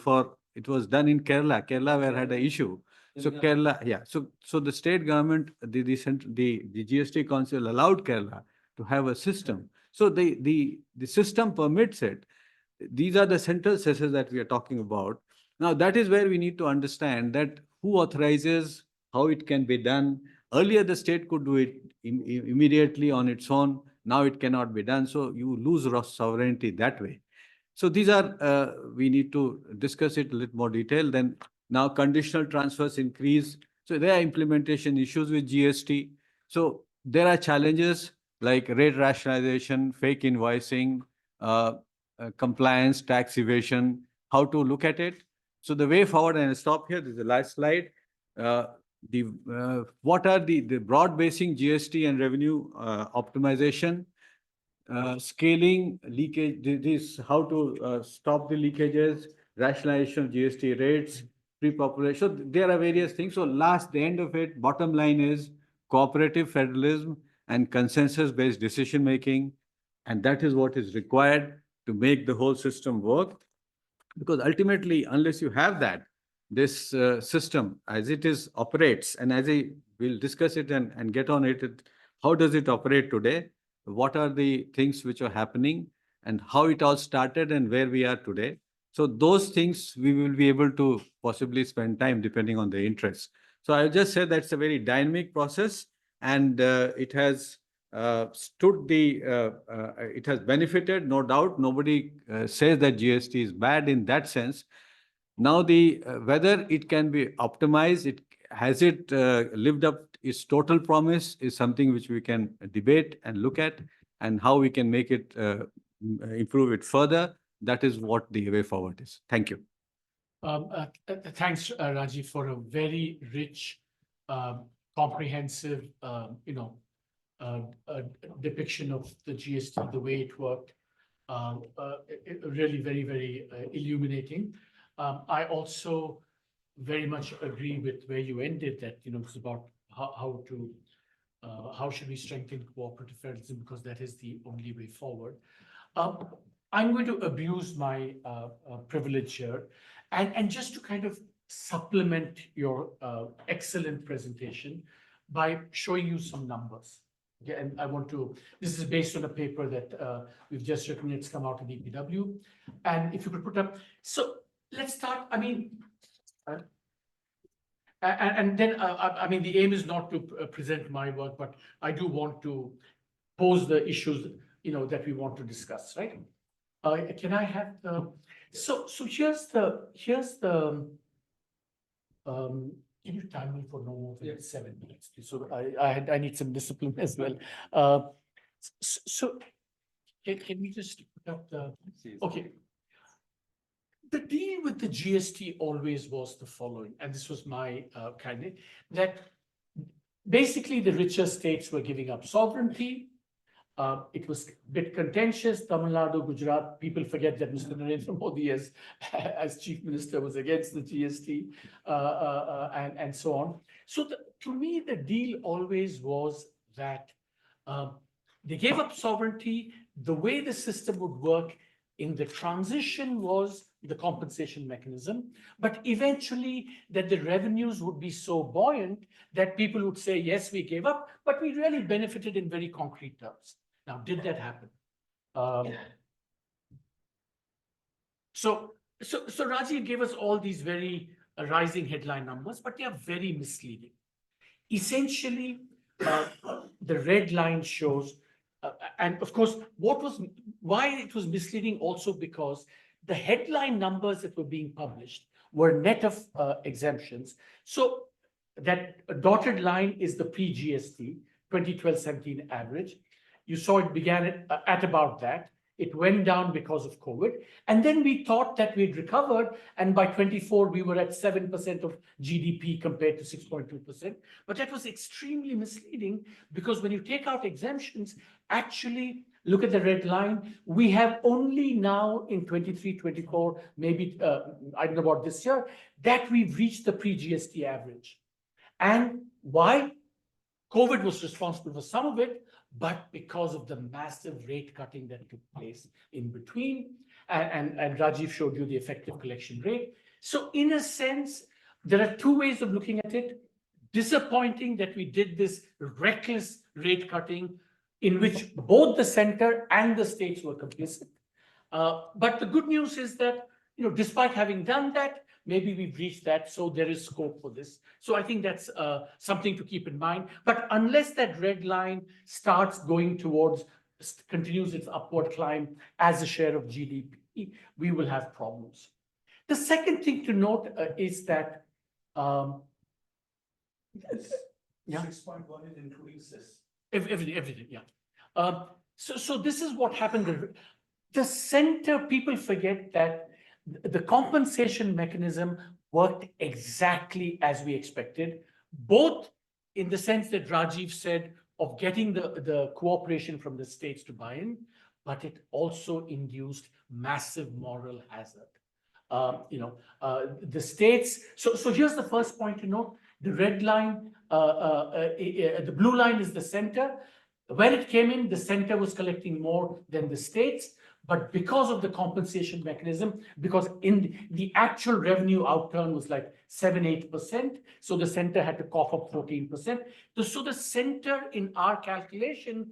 it was done in Kerala. Kerala where had an issue. So Kerala, yeah. So the state government, the GST Council allowed Kerala to have a system. So the system permits it. These are the central cesses that we are talking about. Now that is where we need to understand that who authorizes, how it can be done. Earlier, the state could do it immediately on its own. Now it cannot be done. So you lose sovereignty that way. So these are, we need to discuss it a little more detail. Then now conditional transfers increase. So there are implementation issues with GST. So there are challenges like rate rationalization, fake invoicing, compliance, tax evasion, how to look at it. So the way forward, and I'll stop here, this is the last slide. What are the broad basing GST and revenue optimization, scaling leakage, this how to stop the leakages, rationalization of GST rates, pre-population. So there are various things. So the end of it, bottom line is cooperative federalism and consensus-based decision making, and that is what is required to make the whole system work. Because ultimately, unless you have that, this system as it is operates, and as I will discuss it and get on it, how does it operate today? What are the things which are happening and how it all started and where we are today? So those things we will be able to possibly spend time depending on the interest. So I'll just say that's a very dynamic process, and it has it has benefited, no doubt. Nobody says that GST is bad in that sense. Now, whether it can be optimized, has it lived up its total promise is something which we can debate and look at, and how we can make it improve it further. That is what the way forward is. Thank you. Thanks, Rajiv, for a very rich, comprehensive, depiction of the GST, the way it worked. Really very, very illuminating. I also very much agree with where you ended, that it's about how should we strengthen cooperative federalism, because that is the only way forward. I'm going to abuse my privilege here, and just to kind of supplement your excellent presentation by showing you some numbers. Yeah, and I want to, this is based on a paper that we've just written, it's come out in EPW. And if you could put up, so let's start, I mean, and then, I mean, the aim is not to present my work, but I do want to pose the issues, that we want to discuss, right? Can I have the, so here's the, can you time me for no more than 7 minutes, please? So I need some discipline as well. So can we just put up the, okay. The deal with the GST always was the following, and this was my that basically the richer states were giving up sovereignty. It was a bit contentious. Tamil Nadu, Gujarat, people forget that Mr. Narendra Modi as chief minister was against the GST and so on. So to me, the deal always was that they gave up sovereignty. The way the system would work in the transition was the compensation mechanism, but eventually that the revenues would be so buoyant that people would say, yes, we gave up, but we really benefited in very concrete terms. Now, did that happen? So Rajiv gave us all these very rising headline numbers, but they are very misleading. Essentially, the red line shows, and of course, why it was misleading also because the headline numbers that were being published were net of exemptions. So that dotted line is the pre-GST 2012-17 average. You saw it began at about that. It went down because of COVID. And then we thought that we'd recovered. And by 24, we were at 7% of GDP compared to 6.2%. But that was extremely misleading because when you take out exemptions, actually, look at the red line. We have only now in 23, 24, maybe, I don't know about this year, that we've reached the pre-GST average. And why? COVID was responsible for some of it, but because of the massive rate cutting that took place in between, and Rajiv showed you the effective collection rate. So in a sense, there are two ways of looking at it. Disappointing that we did this reckless rate cutting in which both the center and the states were complicit. But the good news is that, despite having done that, maybe we've reached that, so there is scope for this. So I think that's something to keep in mind. But unless that red line starts going towards, continues its upward climb as a share of GDP, we will have problems. The second thing to note is that yeah. 6.1 is including CIS. Everything, yeah. So this is what happened. The center, people forget that the compensation mechanism worked exactly as we expected, both in the sense that Rajiv said of getting the cooperation from the states to buy in, but it also induced massive moral hazard. The states, so here's the first point to note, the red line, the blue line is the center. When it came in, the center was collecting more than the states. But because of the compensation mechanism, because in the actual revenue outturn was like 7-8%, so the center had to cough up 14%. So the center in our calculation,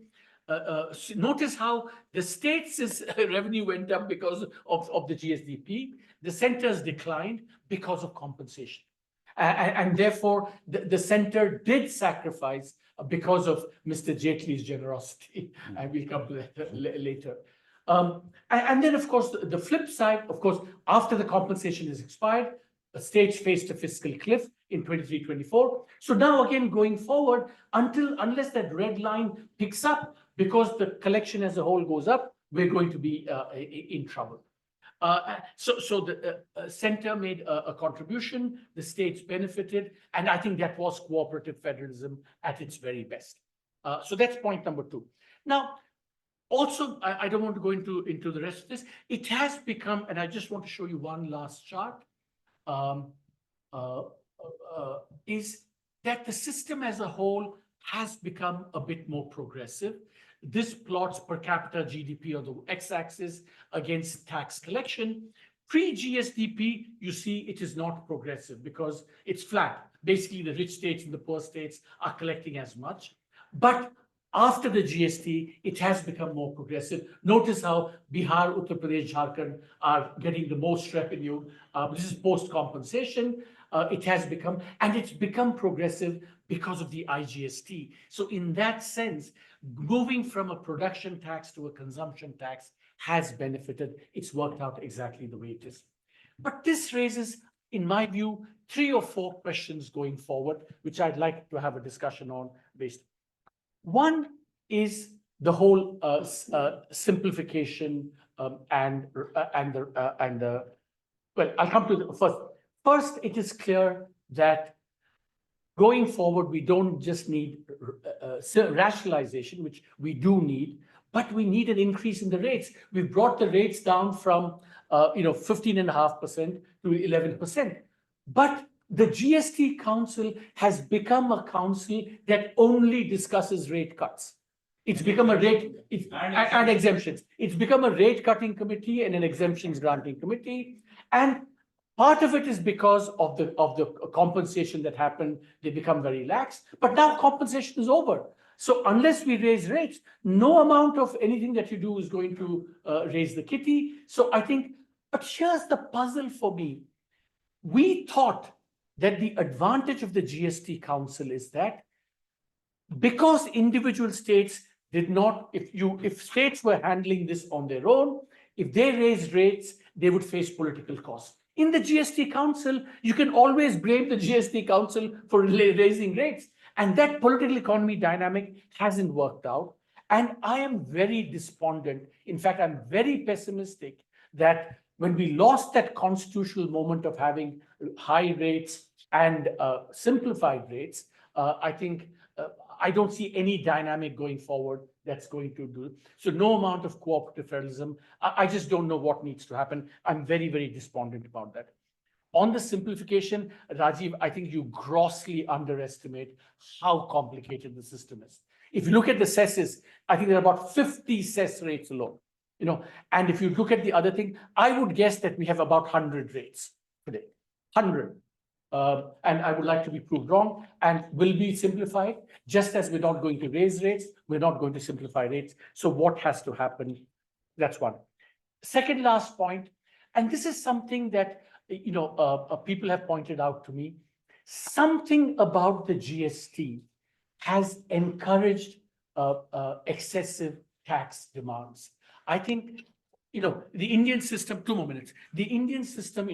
notice how the states' revenue went up because of the GSDP, the centers declined because of compensation. And therefore, the center did sacrifice because of Mr. Jaitley's generosity. And we'll come to that later. And then, of course, the flip side, of course, after the compensation is expired, the states faced a fiscal cliff in 23-24. So now again, going forward, unless that red line picks up, because the collection as a whole goes up, we're going to be in trouble. So the center made a contribution, the states benefited, and I think that was cooperative federalism at its very best. So that's point number 2. Now, also, I don't want to go into the rest of this. It has become, and I just want to show you one last chart, is that the system as a whole has become a bit more progressive. This plots per capita GDP on the x-axis against tax collection. Pre-GSDP, you see it is not progressive because it's flat. Basically, the rich states and the poor states are collecting as much. But After the GST, it has become more progressive. Notice how Bihar, Uttar Pradesh, Jharkhand are getting the most revenue. This is post-compensation. It has become, and it's become progressive because of the IGST. So in that sense, moving from a production tax to a consumption tax has benefited. It's worked out exactly the way it is. But this raises, in my view, 3 or 4 questions going forward, which I'd like to have a discussion on based. One is the whole simplification and the well, I'll come to the first. First, it is clear that going forward, we don't just need rationalization, which we do need, but we need an increase in the rates. We've brought the rates down from 15.5% to 11%. But the GST Council has become a council that only discusses rate cuts. It's become a rate and exemptions. It's become a rate cutting committee and an exemptions granting committee. And part of it is because of the compensation that happened. They become very lax. But now compensation is over. So unless we raise rates, no amount of anything that you do is going to raise the kitty. So I think, but here's the puzzle for me. We thought that the advantage of the GST Council is that because individual states did not, if states were handling this on their own, if they raised rates, they would face political costs. In the GST Council, you can always blame the GST Council for raising rates. And that political economy dynamic hasn't worked out. And I am very despondent. In fact, I'm very pessimistic that when we lost that constitutional moment of having high rates and simplified rates, I think I don't see any dynamic going forward that's going to do. So no amount of cooperative federalism. I just don't know what needs to happen. I'm very, very despondent about that. On the simplification, Rajiv, I think you grossly underestimate how complicated the system is. If you look at the cesses, I think there are about 50 cess rates alone. And if you look at the other thing, I would guess that we have about 100 rates today, 100. And I would like to be proved wrong and will be simplified. Just as we're not going to raise rates, we're not going to simplify rates. So what has to happen? That's one. Second last point, and this is something that people have pointed out to me. Something about the GST has encouraged excessive tax demands. I think the Indian system, 2 more minutes. The Indian system,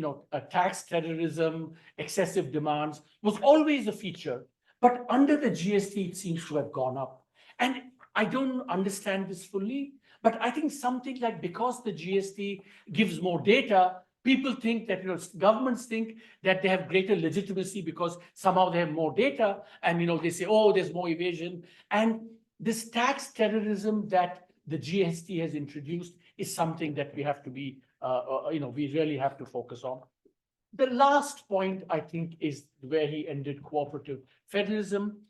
tax terrorism, excessive demands was always a feature, but under the GST, it seems to have gone up. And I don't understand this fully, but I think something like because the GST gives more data, people think that, governments think that they have greater legitimacy because somehow they have more data and, they say, oh, there's more evasion. And this tax terrorism that the GST has introduced is something that we have to be, we really have to focus on. The last point, I think, is where he ended, cooperative federalism.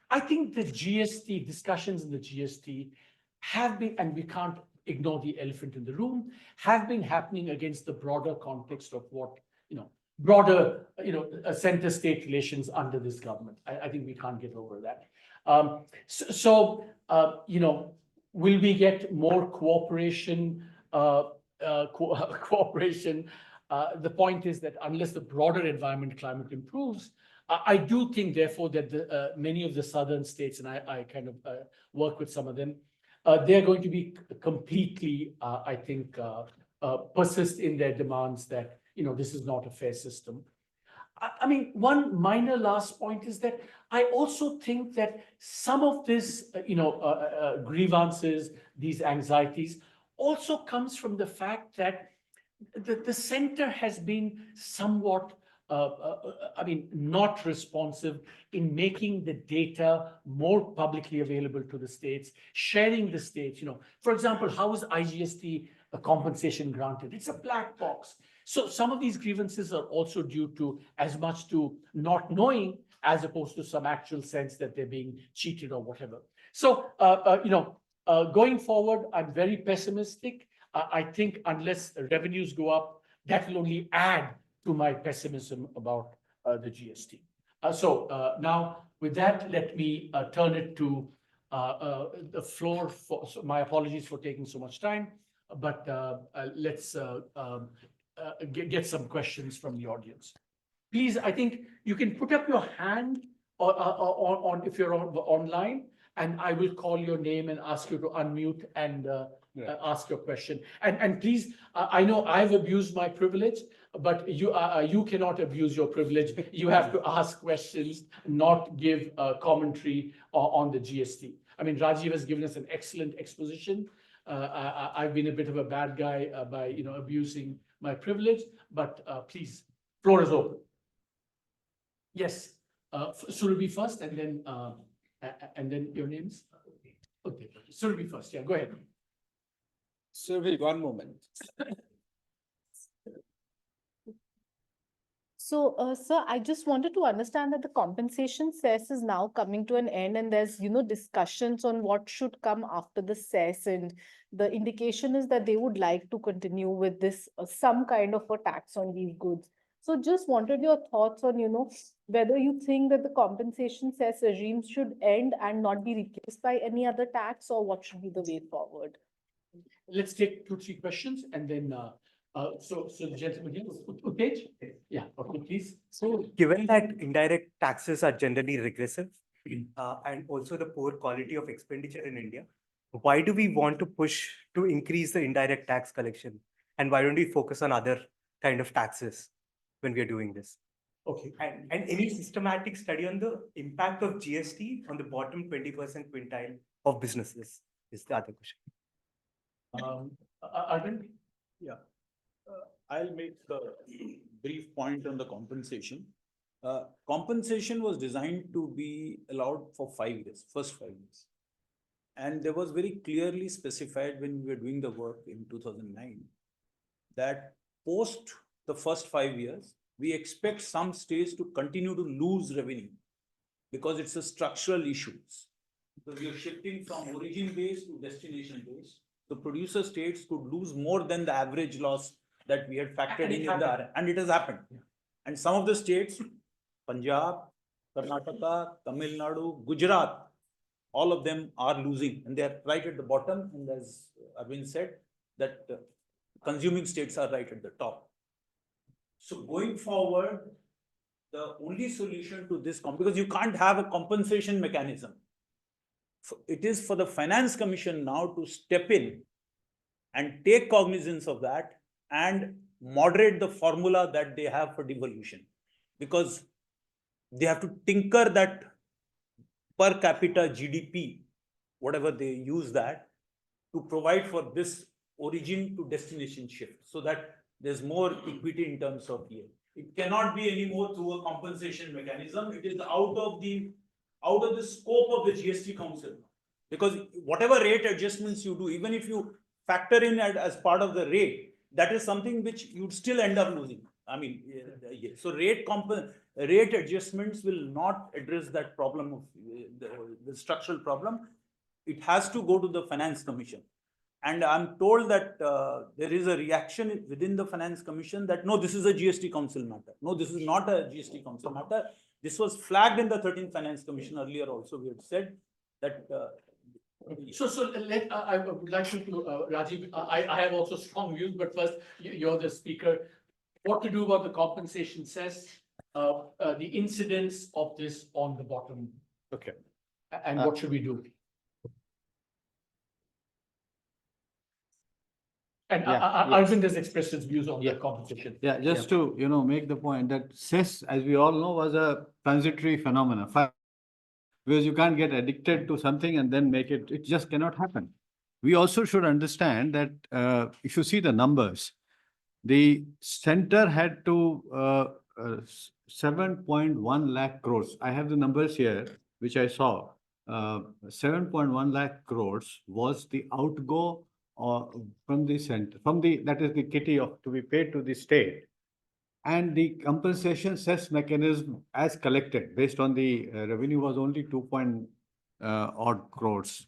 I think the GST, discussions in the GST have been, and we can't ignore the elephant in the room, have been happening against the broader context of what, broader, center-state relations under this government. I think we can't get over that. Will we get more cooperation? Cooperation. The point is that unless the broader environment climate improves, I do think, therefore, that many of the southern states, and I kind of work with some of them, they're going to be completely, I think, persist in their demands that, this is not a fair system. I mean, one minor last point is that I also think that some of this, grievances, these anxieties, also comes from the fact that the center has been somewhat, not responsive in making the data more publicly available to the states, sharing the states. For example, how is IGST a compensation granted? It's a black box. So some of these grievances are also due to as much to not knowing as opposed to some actual sense that they're being cheated or whatever. So, going forward, I'm very pessimistic. I think unless revenues go up, that will only add to my pessimism about the GST. Now, with that, let me turn it to the floor for, so my apologies for taking so much time, but let's get some questions from the audience. Please, I think you can put up your hand or on if you're online, and I will call your name and ask you to unmute and ask your question. And please, I know I've abused my privilege, but you cannot abuse your privilege. You have to ask questions, not give commentary on the GST. I mean, Rajiv has given us an excellent exposition. I've been a bit of a bad guy by abusing my privilege, but please, floor is open. Yes, Surabhi first, and then your names. Okay, Surabhi first. Yeah, go ahead. Survey, one moment. So, sir, I just wanted to understand that the compensation cess is now coming to an end, and there's, discussions on what should come after the cess. And the indication is that they would like to continue with this, some kind of a tax on these goods. So just wanted your thoughts on, whether you think that the compensation cess regime should end and not be replaced by any other tax, or what should be the way forward? Let's take 2, 3 questions, and then so the gentleman here, Utej? Yeah, okay, please. So given that indirect taxes are generally regressive and also the poor quality of expenditure in India, why do we want to push to increase the indirect tax collection? And why don't we focus on other kind of taxes when we are doing this? Okay. And any systematic study on the impact of GST on the bottom 20% quintile of businesses is the other question. Arvind? Yeah. I'll make a brief point on the compensation. Compensation was designed to be allowed for 5 years, first 5 years. And there was very clearly specified when we were doing the work in 2009 that post the first 5 years, we expect some states to continue to lose revenue because it's a structural issues. Because you're shifting from origin base to destination base. The producer states could lose more than the average loss that we had factored in the, and it has happened. Yeah. And some of the states, Punjab, Karnataka, Tamil Nadu, Gujarat, all of them are losing, and they are right at the bottom. And as Arvind said, that consuming states are right at the top. So going forward, the only solution to this, because you can't have a compensation mechanism. It is for the Finance Commission now to step in and take cognizance of that and moderate the formula that they have for devolution, because they have to tinker that per capita GDP, whatever they use that, to provide for this origin to destination shift so that there's more equity in terms of yield. It cannot be anymore through a compensation mechanism. It is out of the scope of the GST Council, because whatever rate adjustments you do, even if you factor in as part of the rate, that is something which you'd still end up losing. I mean, so rate adjustments will not address that problem of the structural problem. It has to go to the Finance Commission. And I'm told that there is a reaction within the Finance Commission that no, this is a GST Council matter. No, this is not a GST Council matter. This was flagged in the 13th Finance Commission earlier also. We had said that. I would like you to, Rajiv, I have also strong views, but first, you're the speaker. What to do about the compensation cess, the incidence of this on the bottom? Okay. And what should we do? And Arvind has expressed his views on the compensation. Yeah, just to, make the point that cess, as we all know, was a transitory phenomenon. Because you can't get addicted to something and then make it just cannot happen. We also should understand that if you see the numbers, the center had to 7.1 lakh crores. I have the numbers here, which I saw. 7.1 lakh crores was the outgo from the center, that is the kitty to be paid to the state. And the compensation cess mechanism as collected based on the revenue was only 2 odd crores,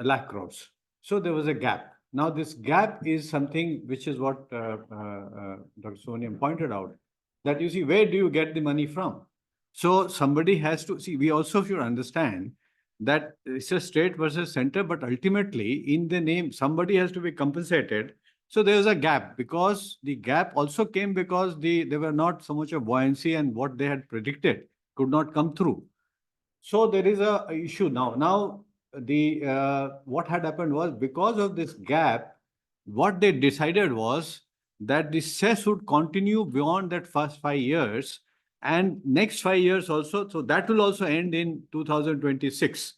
lakh crores. So there was a gap. Now this gap is something which is what Dr. Soniam pointed out, that you see, where do you get the money from? So somebody has to see, we also should understand that it's a state versus center, but ultimately in the name, somebody has to be compensated. So there was a gap, because the gap also came because there were not so much of buoyancy, and what they had predicted could not come through. So there is a issue now. Now what had happened was, because of this gap, what they decided was that the cess would continue beyond that first 5 years, and next 5 years also. So that will also end in 2026.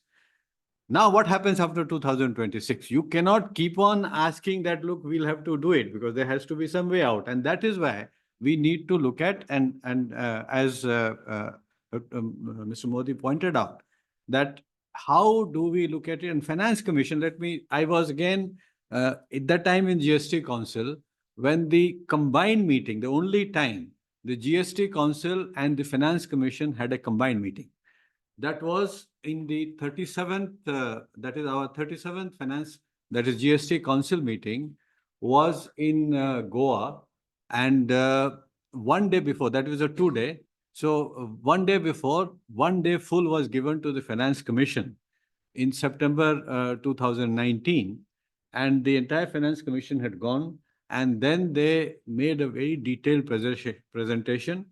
Now, what happens after 2026? You cannot keep on asking that, look, we'll have to do it, because there has to be some way out. And that is why we need to look at, and as Mr. Modi pointed out, that how do we look at it? And Finance Commission, I was again at that time in GST Council, when the combined meeting, the only time the GST Council and the Finance Commission had a combined meeting. That was in the 37th, that is our 37th finance, that is GST Council meeting, was in Goa. And one day before, that was a 2-day. So one day before, one day full was given to the Finance Commission in September 2019. And the entire Finance Commission had gone. And then they made a very detailed presentation.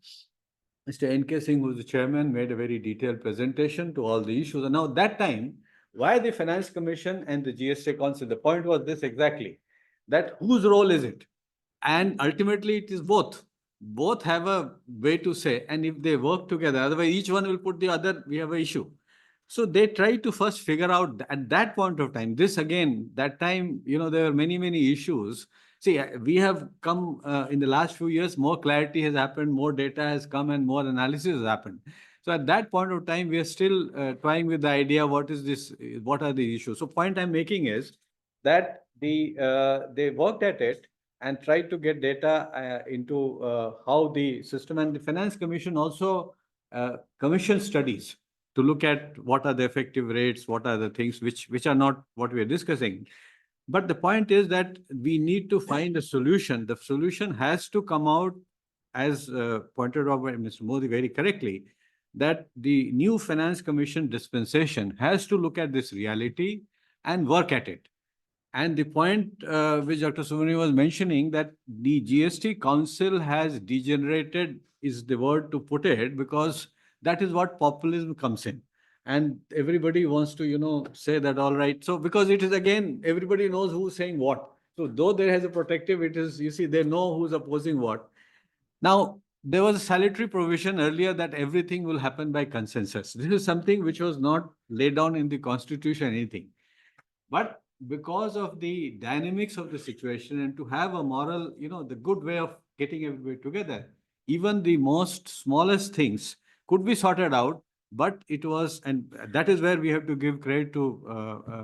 Mr. N.K. Singh, who was the chairman, made a very detailed presentation to all the issues. And now that time, why the Finance Commission and the GST Council? The point was this exactly, that whose role is it? And ultimately it is both. Both have a way to say, and if they work together, otherwise each one will put the other, we have an issue. So they try to first figure out at that point of time, this again, that time, there were many, many issues. See, we have come in the last few years, more clarity has happened, more data has come, and more analysis has happened. So at that point of time, we are still toying with the idea, what is this, what are the issues? So point I'm making is that they worked at it and tried to get data into how the system, and the Finance Commission also commissioned studies to look at what are the effective rates, what are the things which are not what we are discussing. But the point is that we need to find a solution. The solution has to come out, as pointed out by Mr. Modi very correctly, that the new Finance Commission dispensation has to look at this reality and work at it. And the point which Dr. Subramanian was mentioning, that the GST Council has degenerated, is the word to put it, because that is what populism comes in. And everybody wants to, say that, all right. So because it is, again, everybody knows who's saying what. So though there has a protective, it is, they know who's opposing what. Now, there was a salutary provision earlier that everything will happen by consensus. This is something which was not laid down in the Constitution, anything. But because of the dynamics of the situation, and to have a moral, the good way of getting everybody together, even the most smallest things could be sorted out. But it was, and that is where we have to give credit to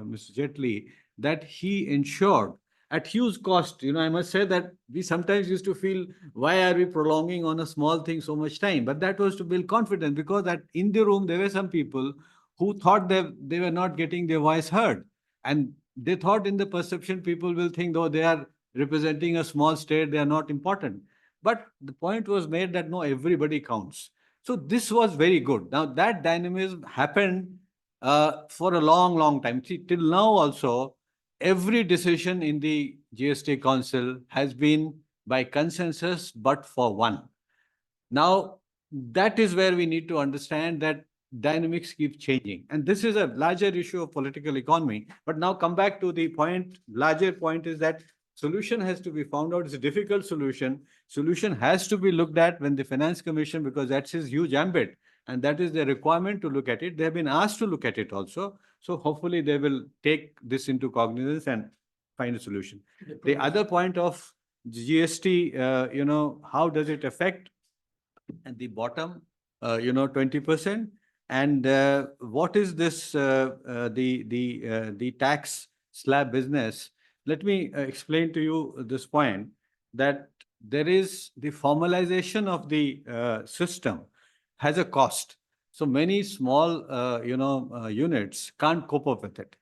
Mr. Jaitley, that he ensured at huge cost. I must say that we sometimes used to feel, why are we prolonging on a small thing so much time? But that was to build confidence, because that in the room, there were some people who thought that they were not getting their voice heard. And they thought, in the perception, people will think, though they are representing a small state, they are not important. But the point was made that no, everybody counts. So this was very good. Now that dynamism happened for a long, long time. See, till now also, every decision in the GST Council has been by consensus, but for one. Now, that is where we need to understand that dynamics keep changing. And this is a larger issue of political economy. But now come back to the point, larger point is that solution has to be found out. It's a difficult solution. Solution has to be looked at when the Finance Commission, because that's his huge ambit. And that is the requirement to look at it. They have been asked to look at it also. So hopefully they will take this into cognizance and find a solution. The other point of GST, how does it affect at the bottom, 20%? And what is this, the tax slab business? Let me explain to you this point, that there is the formalization of the system has a cost. So many small, units can't cope up with it.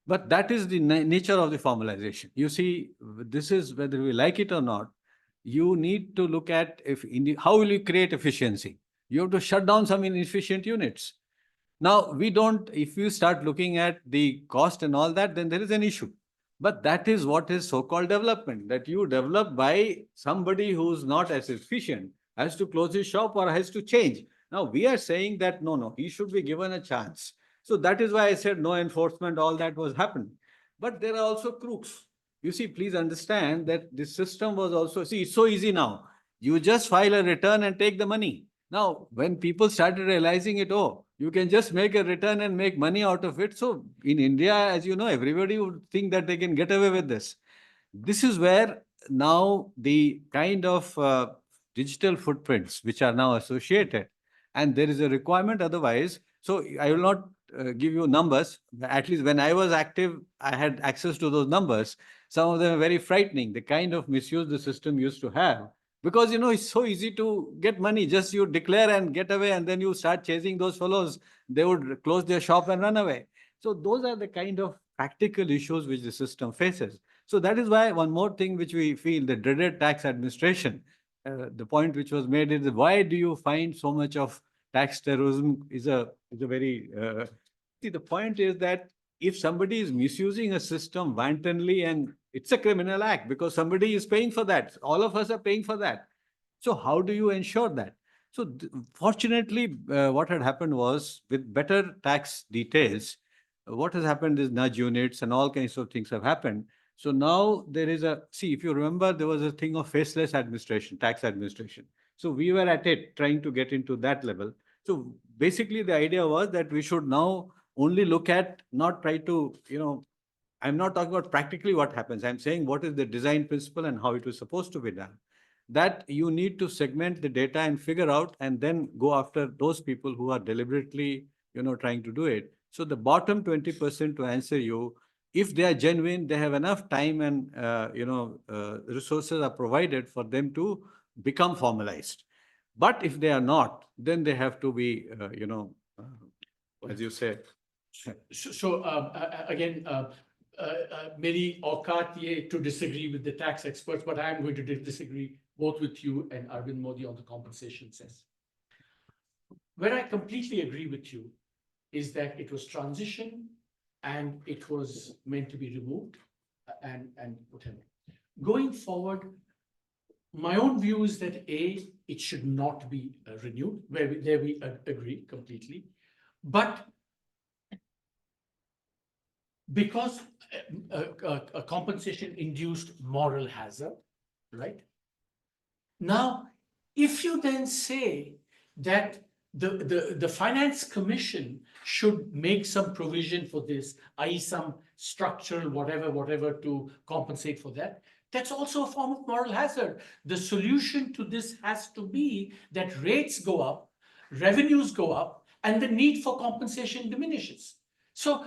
But that is the nature of the formalization. You see, this is, whether we like it or not, you need to look at how will you create efficiency? You have to shut down some inefficient units. Now, we don't, if you start looking at the cost and all that, then there is an issue. But that is what is so-called development, that you develop by somebody who's not as efficient, has to close his shop or has to change. Now, we are saying that, no, he should be given a chance. So that is why I said no enforcement, all that was happening. But there are also crooks. You see, please understand that this system was also, see, it's so easy now. You just file a return and take the money. Now, when people started realizing it, oh, you can just make a return and make money out of it. So in India, as you know, everybody would think that they can get away with this. This is where now the kind of digital footprints which are now associated, and there is a requirement otherwise. So I will not give you numbers. At least when I was active, I had access to those numbers. Some of them are very frightening, the kind of misuse the system used to have. Because, it's so easy to get money. Just you declare and get away, and then you start chasing those fellows. They would close their shop and run away. So those are the kind of practical issues which the system faces. So that is why one more thing which we feel, the dreaded tax administration, the point which was made is, why do you find so much of tax terrorism is a very, see, the point is that if somebody is misusing a system wantonly, and it's a criminal act because somebody is paying for that. All of us are paying for that. So how do you ensure that? So fortunately, what had happened was, with better tax details, what has happened is nudge units and all kinds of things have happened. So now there is see, if you remember, there was a thing of faceless administration, tax administration. So we were at it, trying to get into that level. So basically the idea was that we should now only look at, not try to, I'm not talking about practically what happens. I'm saying what is the design principle and how it was supposed to be done. That you need to segment the data and figure out, and then go after those people who are deliberately, trying to do it. So the bottom 20%, to answer you, if they are genuine, they have enough time and, resources are provided for them to become formalized. But if they are not, then they have to be, as you said. Again, मेरी औकात ये to disagree with the tax experts, but I am going to disagree both with you and Arvind Modi on the compensation cess. Where I completely agree with you is that it was transition and it was meant to be removed and whatever. Going forward, my own view is that it should not be renewed, there we agree completely. But because a compensation induced moral hazard, right? Now, if you then say that the Finance Commission should make some provision for this, i.e. some structural whatever to compensate for that, that's also a form of moral hazard. The solution to this has to be that rates go up, revenues go up, and the need for compensation diminishes. So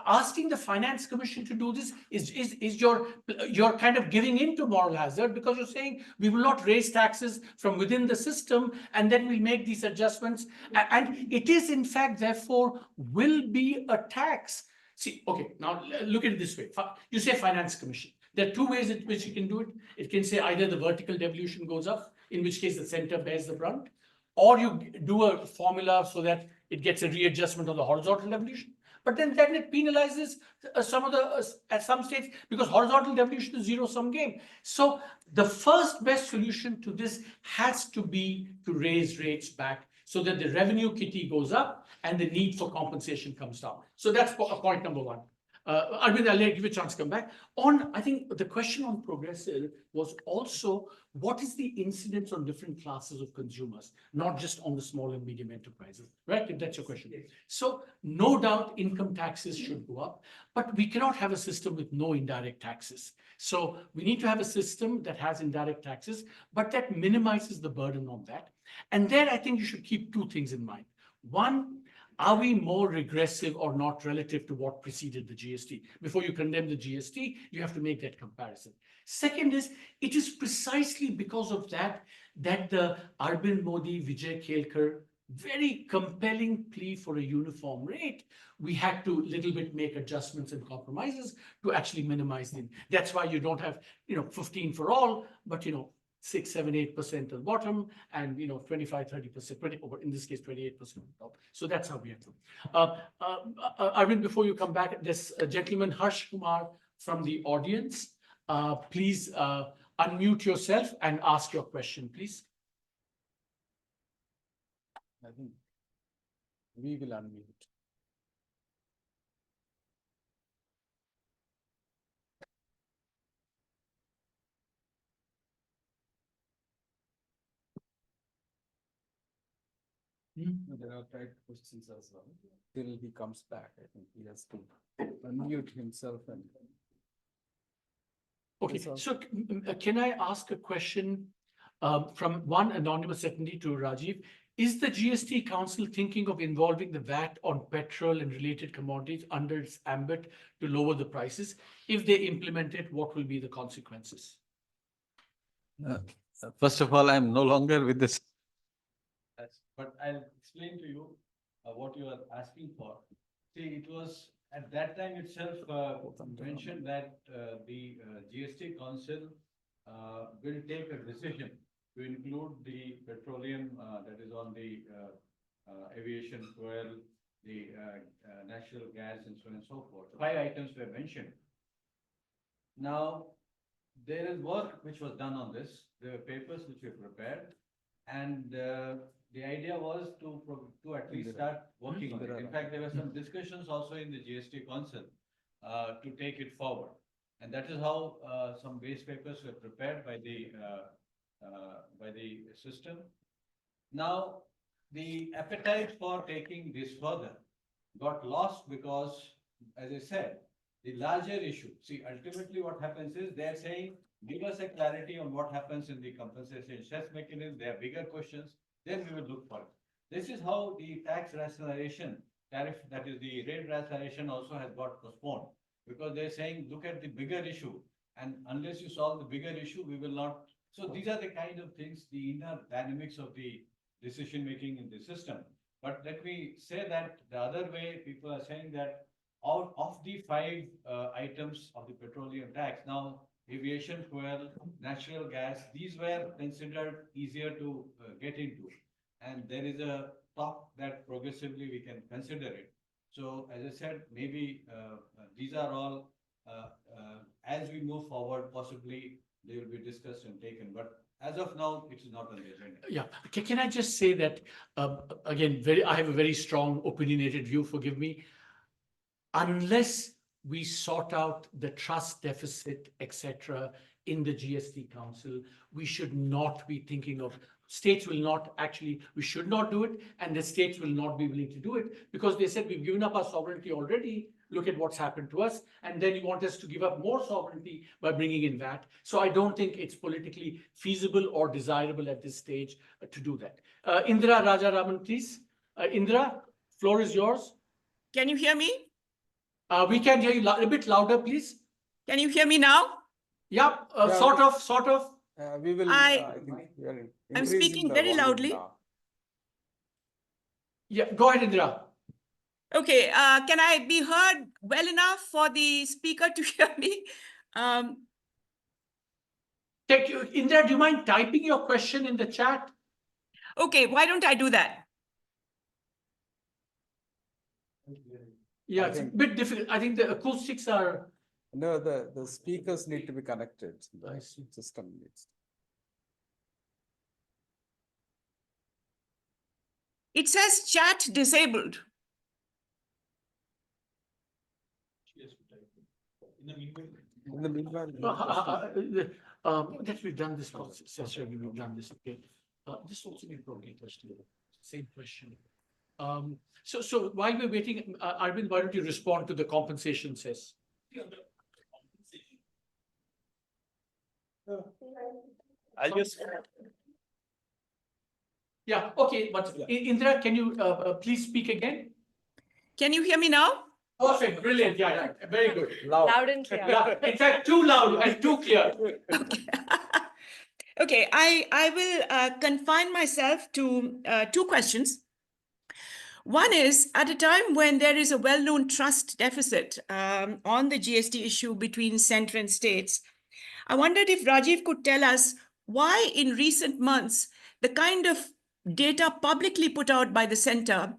asking the Finance Commission to do this is you're kind of giving into moral hazard, because you're saying we will not raise taxes from within the system and then we'll make these adjustments. And it is in fact, therefore, will be a tax. See, okay, now look at it this way. You say Finance Commission. There are two ways in which you can do it. It can say either the vertical devolution goes up, in which case the center bears the brunt, or you do a formula so that it gets a readjustment of the horizontal devolution. But then it penalizes some of at some states, because horizontal devolution is zero-sum game. So the first best solution to this has to be to raise rates back so that the revenue kitty goes up and the need for compensation comes down. So that's point number one. Arvind, I'll give you a chance to come back. I think the question on progressive was also, what is the incidence on different classes of consumers, not just on the small and medium enterprises, right? If that's your question. So no doubt income taxes should go up, but we cannot have a system with no indirect taxes. So we need to have a system that has indirect taxes, but that minimizes the burden on that. And there I think you should keep two things in mind. One, are we more regressive or not relative to what preceded the GST? Before you condemn the GST, you have to make that comparison. Second is, it is precisely because of that the Arvind Modi, Vijay Kelkar, very compelling plea for a uniform rate, we had to little bit make adjustments and compromises to actually minimize them. That's why you don't have 15 for all, but 6, 7, 8% at the bottom, and 25, 30%, 20, or in this case, 28% at the top. So that's how we have to. Arvind, before you come back, this gentleman Harsh Kumar from the audience, please unmute yourself and ask your question, please. I think we will unmute. There are type questions as well. Till he comes back, I think he has to unmute himself and. Okay, Yes, sir. so can I ask a question from one anonymous attendee to Rajiv? Is the GST Council thinking of involving the VAT on petrol and related commodities under its ambit to lower the prices? If they implement it, what will be the consequences? First of all, I'm no longer with this. But I'll explain to you what you are asking for. See, it was at that time itself mentioned that the GST Council will take a decision to include the petroleum that is on the aviation fuel, the natural gas, and so on and so forth. 5 items were mentioned. Now, there is work which was done on this. There were papers which were prepared, and the idea was to at least start working on it. In fact, there were some discussions also in the GST Council to take it forward. And that is how some base papers were prepared by the system. Now, the appetite for taking this further got lost because, as I said, the larger issue, see, ultimately what happens is they're saying, give us a clarity on what happens in the compensation cess mechanism. There are bigger questions. Then we will look for it. This is how the tax rationalization tariff, that is the rate rationalization, also has got postponed, because they're saying, look at the bigger issue, and unless you solve the bigger issue, we will not. So these are the kind of things, the inner dynamics of the decision making in the system. But let me say that the other way, people are saying that out of the 5 items of the petroleum tax, now aviation fuel, natural gas, these were considered easier to get into. And there is a talk that progressively we can consider it. So as I said, maybe these are all, as we move forward, possibly they will be discussed and taken. But as of now, it is not on the agenda. Yeah, can I just say that, again, I have a very strong opinionated view, forgive me. Unless we sort out the trust deficit, etc., in the GST Council, we should not be thinking of, states will not actually, we should not do it, and the states will not be willing to do it, because they said we've given up our sovereignty already, look at what's happened to us, and then you want us to give up more sovereignty by bringing in VAT. So I don't think it's politically feasible or desirable at this stage to do that. Indira Rajaraman, please. Indira, floor is yours. Can you hear me? We can hear you a bit louder, please. Can you hear me now? Yeah, sort of. We will. I think we are I'm increasing speaking the very volume loudly. now. Yeah, go ahead, Indira. Okay, can I be heard well enough for the speaker to hear me? Indira, do you mind typing your question in the chat? Okay, why don't I do that? Yeah, it's a bit difficult. I think the acoustics are. No, the speakers need to be connected. I The see. system needs. It says chat disabled. In the meanwhile. That we've done this session, we've done this, okay. This also be probably question, same question. So while we're waiting, Arvind, why don't you respond to the compensation cess? I'll just. Yeah, okay, but Indira, can you please speak again? Can you hear me now? Perfect, brilliant, yeah, very good. Loud and clear. Yeah, in fact, too loud and too clear. Okay, okay. I will confine myself to 2 questions. One is, at a time when there is a well-known trust deficit on the GST issue between center and states, I wondered if Rajiv could tell us why in recent months, the kind of data publicly put out by the center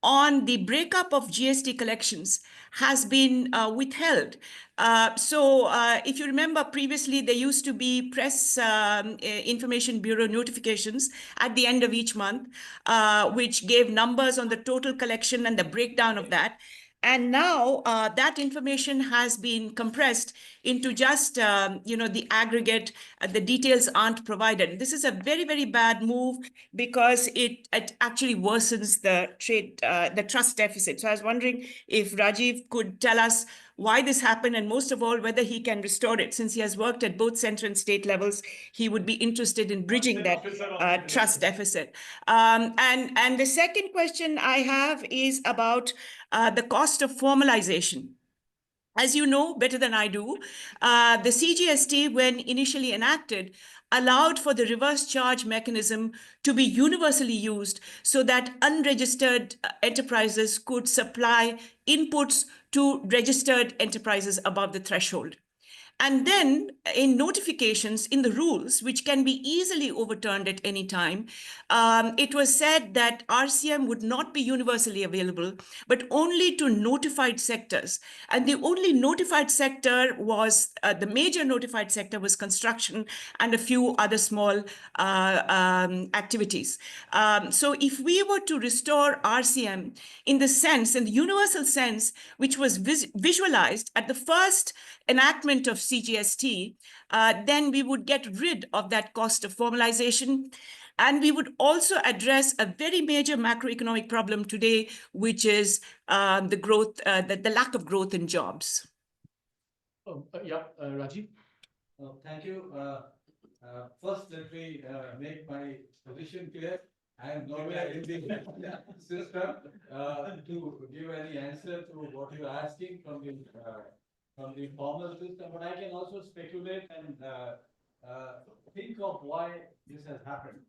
on the breakup of GST collections has been withheld. If you remember previously, there used to be press information bureau notifications at the end of each month, which gave numbers on the total collection and the breakdown of that. And now that information has been compressed into just, the aggregate, the details aren't provided. This is a very, very bad move because it actually worsens the trust deficit. So I was wondering if Rajiv could tell us why this happened, and most of all, whether he can restore it. Since he has worked at both center and state levels, he would be interested in bridging that trust deficit. And the second question I have is about the cost of formalization. As you know better than I do, the CGST, when initially enacted, allowed for the reverse charge mechanism to be universally used so that unregistered enterprises could supply inputs to registered enterprises above the threshold. And then in notifications in the rules, which can be easily overturned at any time, it was said that RCM would not be universally available, but only to notified sectors. And the only notified sector was, the major notified sector was construction and a few other small activities. So if we were to restore RCM in the universal sense, which was visualized at the first enactment of CGST, then we would get rid of that cost of formalization. And we would also address a very major macroeconomic problem today, which is the growth, the lack of growth in jobs. Rajiv? Thank you. First, let me make my position clear. I am nowhere in the system to give any answer to what you're asking from the formal system, but I can also speculate and think of why this has happened.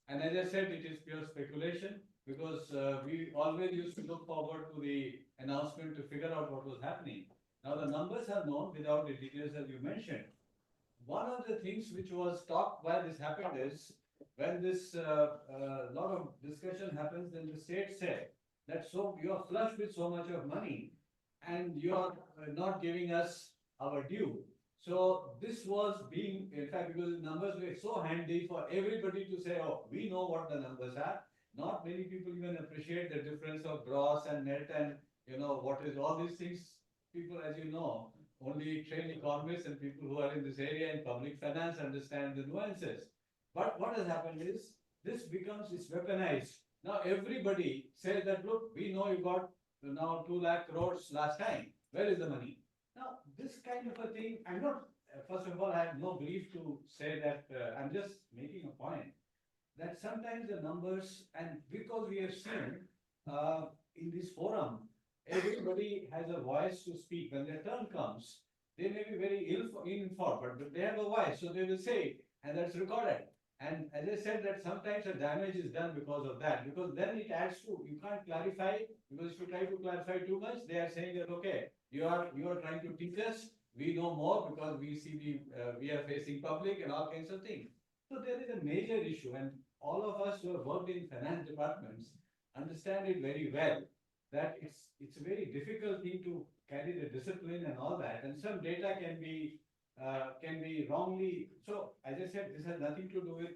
And as I said, it is pure speculation because we always used to look forward to the announcement to figure out what was happening. Now the numbers are known without the details as you mentioned. One of the things which was talked while this happened is when this lot of discussion happens, then the state said that so you are flush with so much of money and you are not giving us our due. So this was being, in fact, because the numbers were so handy for everybody to say, oh, we know what the numbers are. Not many people even appreciate the difference of gross and net and, what is all these things. People, as you know, only trained economists and people who are in this area in public finance understand the nuances. But what has happened is this becomes, it's weaponized. Now everybody says that, look, we know you got now 2 lakh crores last time. Where is the money? Now, this kind of a thing, I'm not, first of all, I have no brief to say that, I'm just making a point that sometimes the numbers, and because we have seen in this forum, everybody has a voice to speak. When their turn comes, they may be very ill-informed, but they have a voice, so they will say, and that's recorded. And as I said, that sometimes the damage is done because of that, because then it adds to, you can't clarify, because if you try to clarify too much, they are saying that, okay, you are trying to teach us, we know more because we see we are facing public and all kinds of things. So there is a major issue, and all of us who have worked in finance departments understand it very well, that it's a very difficult thing to carry the discipline and all that, and some data can be wrongly. So as I said, this has nothing to do with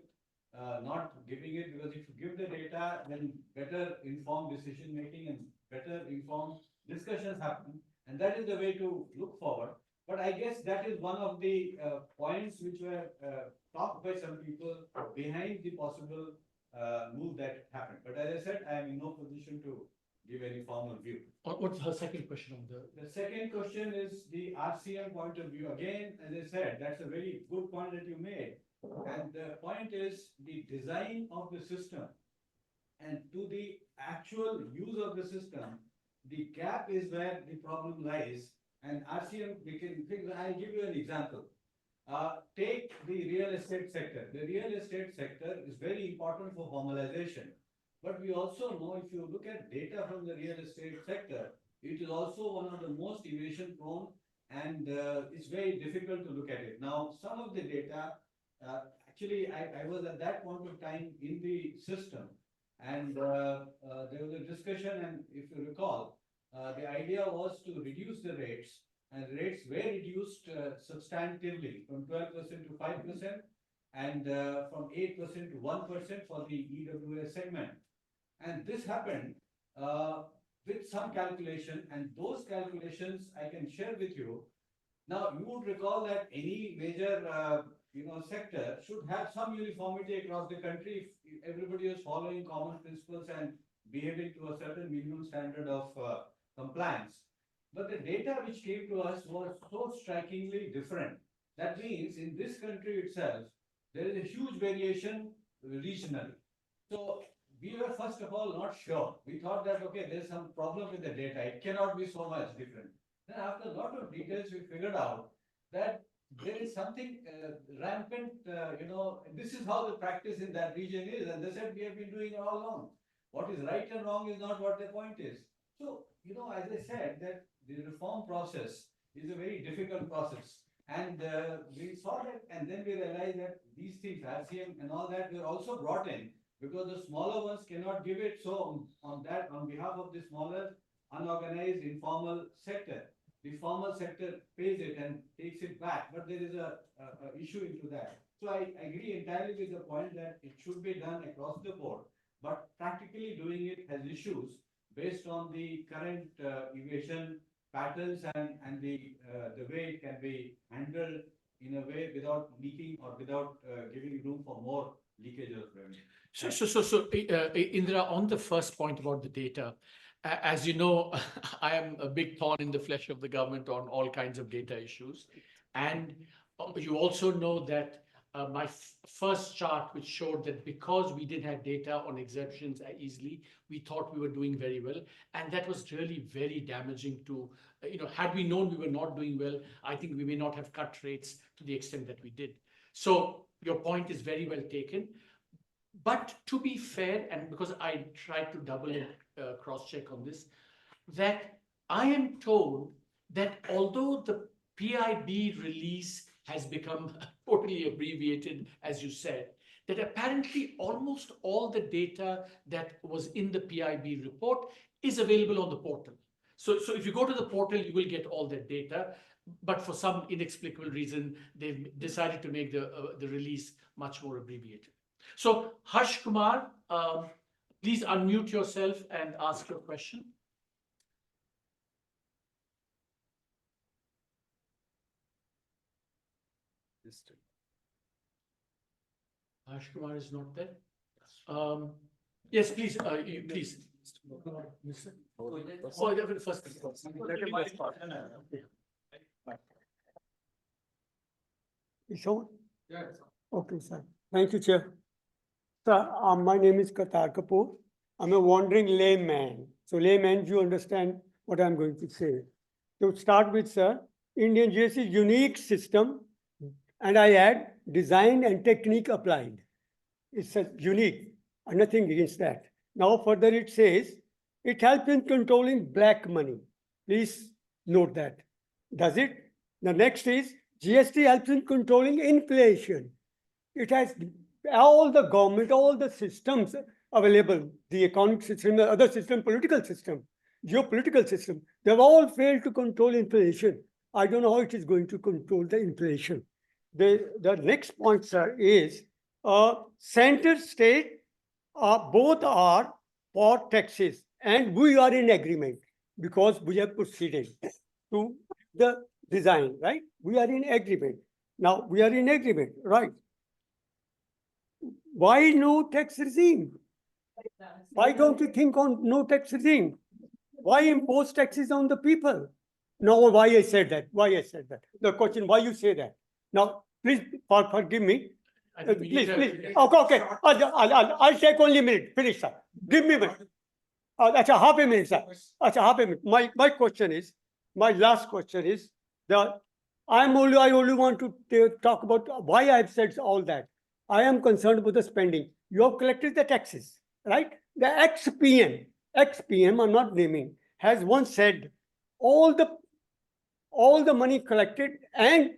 not giving it, because if you give the data, then better informed decision making and better informed discussions happen, and that is the way to look forward. But I guess that is one of the points which were talked by some people behind the possible move that happened. But as I said, I am in no position to give any formal view. What's her second question on the? The second question is the RCM point of view. Again, as I said, that's a very good point that you made. And the point is the design of the system and to the actual use of the system, the gap is where the problem lies. And RCM, I'll give you an example. Take the real estate sector. The real estate sector is very important for formalization. But we also know, if you look at data from the real estate sector, it is also one of the most evasion prone, and it's very difficult to look at it. Now, some of the data actually, I was at that point of time in the system. And there was a discussion, and if you recall, the idea was to reduce the rates, and rates were reduced substantively from 12% to 5%, and from 8% to 1% for the EWS segment. And this happened with some calculation, and those calculations I can share with you. Now, you would recall that any major sector should have some uniformity across the country if everybody is following common principles and behaving to a certain minimum standard of compliance. But the data which came to us was so strikingly different. That means in this country itself, there is a huge variation regionally. So we were first of all not sure. We thought that, okay, there's some problem with the data. It cannot be so much different. Then after a lot of details, we figured out that there is something rampant, this is how the practice in that region is. And they said, we have been doing it all along. What is right and wrong is not what the point is. So, as I said, that the reform process is a very difficult process. And we saw that, and then we realized that these things, RCM and all that, were also brought in because the smaller ones cannot give it. So on behalf of the smaller, unorganized, informal sector, the formal sector pays it and takes it back, but there is a issue into that. So I agree entirely with the point that it should be done across the board, but practically doing it has issues based on the current evasion patterns and the way it can be handled in a way without leaking or without giving room for more leakage of revenue. Indra, on the first point about the data, as you know, I am a big thorn in the flesh of the government on all kinds of data issues. And you also know that my first chart, which showed that because we didn't have data on exemptions easily, we thought we were doing very well. And that was really very damaging to, had we known we were not doing well, I think we may not have cut rates to the extent that we did. So your point is very well taken. But to be fair, and because I tried to double cross-check on this, that I am told that although the PIB release has become totally abbreviated, as you said, that apparently almost all the data that was in the PIB report is available on the portal. So if you go to the portal, you will get all that data. But for some inexplicable reason, they've decided to make the release much more abbreviated. So Harsh Kumar, please unmute yourself and ask your question. Harsh Kumar is not there. Yes, please, please. First. So, Yeah. okay, sir. Thank you, Chair. Sir, my name is Qatar Kapoor. I'm a wandering layman. So layman, you understand what I'm going to say. To start with, sir, Indian GST is unique system, and I add design and technique applied. It's a unique, nothing against that. Now further it says, it helps in controlling black money. Please note that. Does it? The next is, GST helps in controlling inflation. It has all the government, all the systems available, the economic system, the other system, political system, geopolitical system, they've all failed to control inflation. I don't know how it is going to control the inflation. The next point, sir, is center state, both are for taxes, and we are in agreement because we have proceeded to the design, right? We are in agreement. Now, we are in agreement, right? Why no tax regime? Why don't you think on no tax regime? Why impose taxes on the people? No, why I said that? Why I said that? The question, why you say that? Now, please forgive me. Please. Okay. I'll take only a minute. Finish, sir. Give me a minute. That's a half a minute, sir. That's a half a minute. My question is, my last question is, I only want to talk about why I've said all that. I am concerned with the spending. You have collected the taxes, right? The ex-PM, I'm not naming, has once said all the money collected and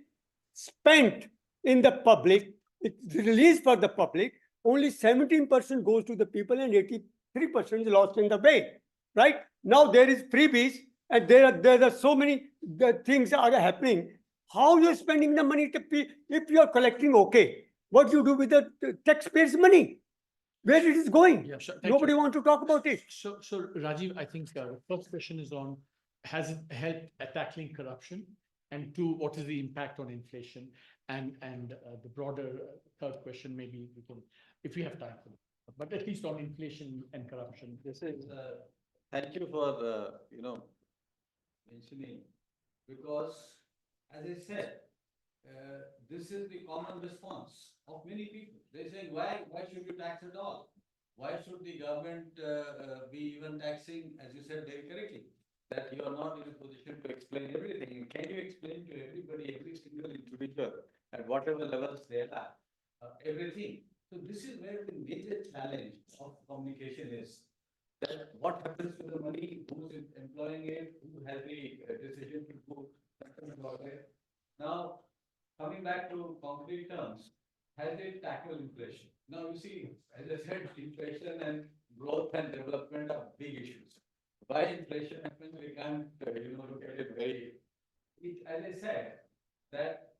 spent in the public It's released for the public, only 17% goes to the people and 83% is lost in the way, right? Now there is freebies and there are so many things are happening. How you're spending the money if you're collecting, okay, what you do with the taxpayers' money? Where it is going? Yeah, sure. Thank Nobody you. want to talk about it. So Rajiv, I think the first question is on, has it helped at tackling corruption? And two, what is the impact on inflation? And the broader third question, maybe we can, if we have time for it, but at least on inflation and corruption. This is, thank you for, mentioning, because as I said, this is the common response of many people. They're saying, why should you tax at all? Why should the government be even taxing, as you said very correctly, that you are not in a position to explain everything? Can you explain to everybody, every single individual, at whatever levels they are, everything? So this is where the major challenge of communication is. That what happens to the money, who is employing it, who has the decision to do something about it. Now, coming back to concrete terms, has it tackled inflation? Now, you see, as I said, inflation and growth and development are big issues. Why inflation happens, we can't, look at it very. As I said, that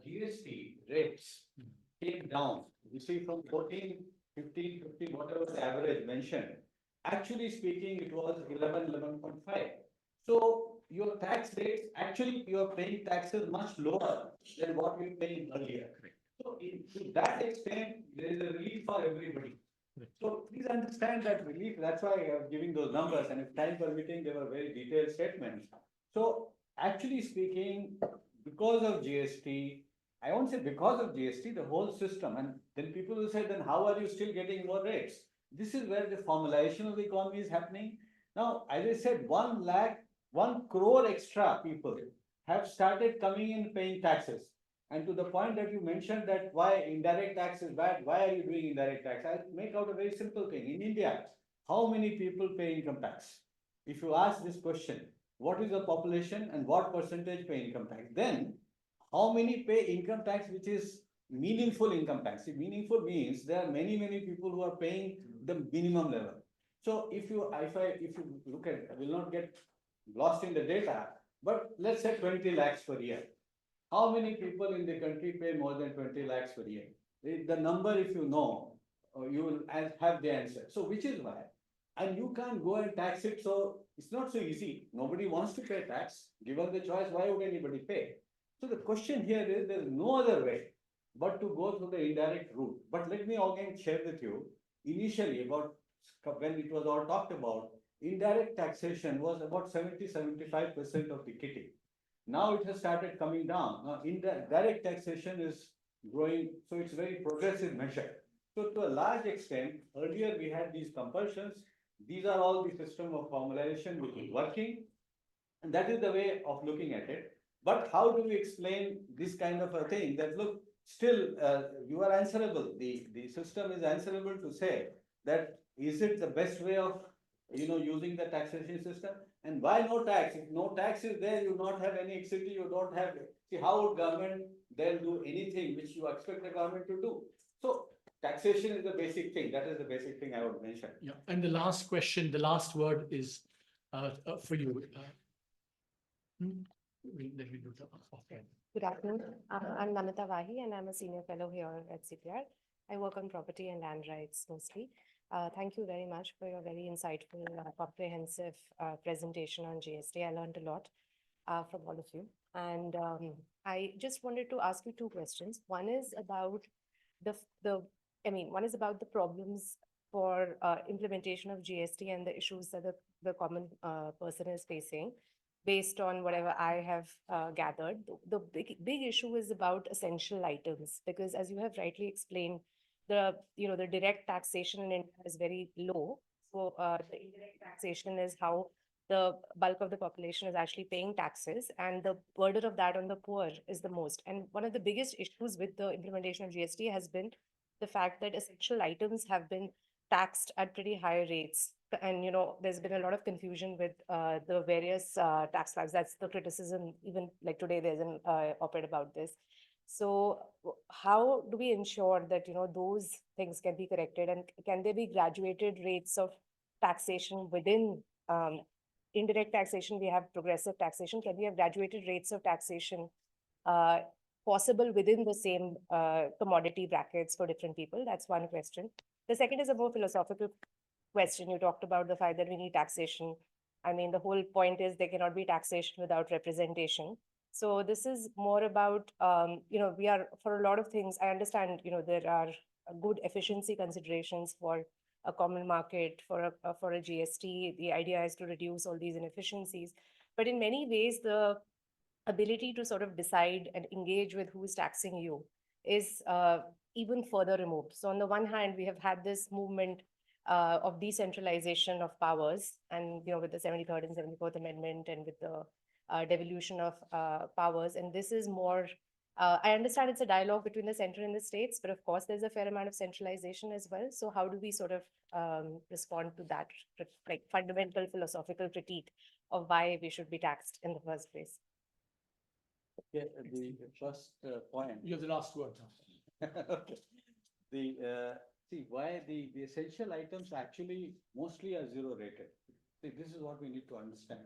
GST rates came down. You see, from 14, 15, 15, whatever the average mentioned. Actually speaking, it was 11.5. So your tax rates, actually you are paying taxes much lower than what we were paying earlier. So to that extent, there is a relief for everybody. So please understand that relief. That's why I am giving those numbers, and if time permitting, they were very detailed statements. So actually speaking, because of GST, I won't say because of GST, the whole system, and then people will say, then how are you still getting more rates? This is where the formalization of the economy is happening. Now, as I said, 1 crore extra people have started coming in paying taxes. And to the point that you mentioned that why indirect tax is bad, why are you doing indirect tax? I'll make out a very simple thing. In India, how many people pay income tax? If you ask this question, what is the population and what percentage pay income tax? Then, how many pay income tax which is meaningful income tax? See, meaningful means there are many people who are paying the minimum level. So if you look at, I will not get lost in the data, but let's say 20 lakhs per year. How many people in the country pay more than 20 lakhs per year? The number, if you know, you will have the answer. So which is why, and you can't go and tax it. So it's not so easy. Nobody wants to pay tax. Given the choice, why would anybody pay? So the question here is, there is no other way but to go through the indirect route. But let me again share with you, initially about when it was all talked about, indirect taxation was about 70-75% of the kitty. Now it has started coming down. Now direct taxation is growing, so it's very progressive measure. So to a large extent, earlier we had these compulsions. These are all the system of formalization which is working. And that is the way of looking at it. But how do we explain this kind of a thing that, look, still you are answerable. The system is answerable to say that is it the best way of using the taxation system? And why no tax? If no tax is there, you don't have any equity, you don't have. See, how would government then do anything which you expect the government to do? So taxation is the basic thing. That is the basic thing I would mention. Yeah, and the last question, the last word is for you. Let me do that. Okay. Good afternoon. I'm Namita Vahi, and I'm a senior fellow here at CPR. I work on property and land rights mostly. Thank you very much for your very insightful, comprehensive presentation on GST. I learned a lot from all of you. And I just wanted to ask you two questions. One is about one is about the problems for implementation of GST and the issues that the common person is facing. Based on whatever I have gathered, the big issue is about essential items, because as you have rightly explained, the direct taxation in India is very low. So the indirect taxation is how the bulk of the population is actually paying taxes, and the burden of that on the poor is the most. And one of the biggest issues with the implementation of GST has been the fact that essential items have been taxed at pretty high rates. And, there's been a lot of confusion with the various tax slabs. That's the criticism. Even like today, there's an op-ed about this. So how do we ensure that, those things can be corrected, and can there be graduated rates of taxation within indirect taxation? We have progressive taxation. Can we have graduated rates of taxation uh, possible within the same commodity brackets for different people? That's one question. The second is a more philosophical question. You talked about the fact that we need taxation. I mean, the whole point is there cannot be taxation without representation. So this is more about, we are, for a lot of things, I understand, there are good efficiency considerations for a common market, for a GST. The idea is to reduce all these inefficiencies. But in many ways, the ability to sort of decide and engage with who is taxing you is even further removed. So on the one hand, we have had this movement of decentralization of powers, and with the 73rd and 74th Amendment, and with the devolution of powers. And this is more, I understand it's a dialogue between the center and the states, but of course there's a fair amount of centralization as well. So how do we sort of respond to that, like fundamental philosophical critique of why we should be taxed in the first place? Okay, the first point. You have the last word. Okay. See, why the essential items actually mostly are zero rated. See, this is what we need to understand.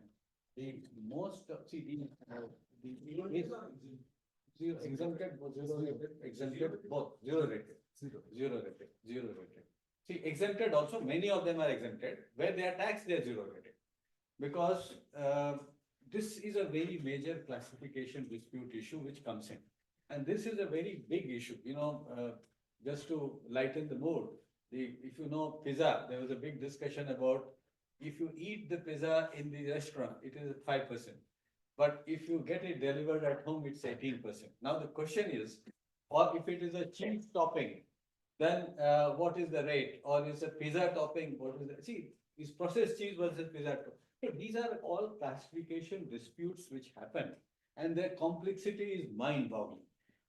The most, zero exempted, both zero rated. See, exempted also, many of them are exempted. Where they are taxed, they are zero rated. Because this is a very major classification dispute issue which comes in. And this is a very big issue, just to lighten the mood. If you know pizza, there was a big discussion about if you eat the pizza in the restaurant, it is 5%. But if you get it delivered at home, it's 18%. Now the question is, or if it is a cheese topping, then what is the rate? Or is a pizza topping, what is the, see, is processed cheese versus pizza topping. These are all classification disputes which happen, and their complexity is mind-boggling.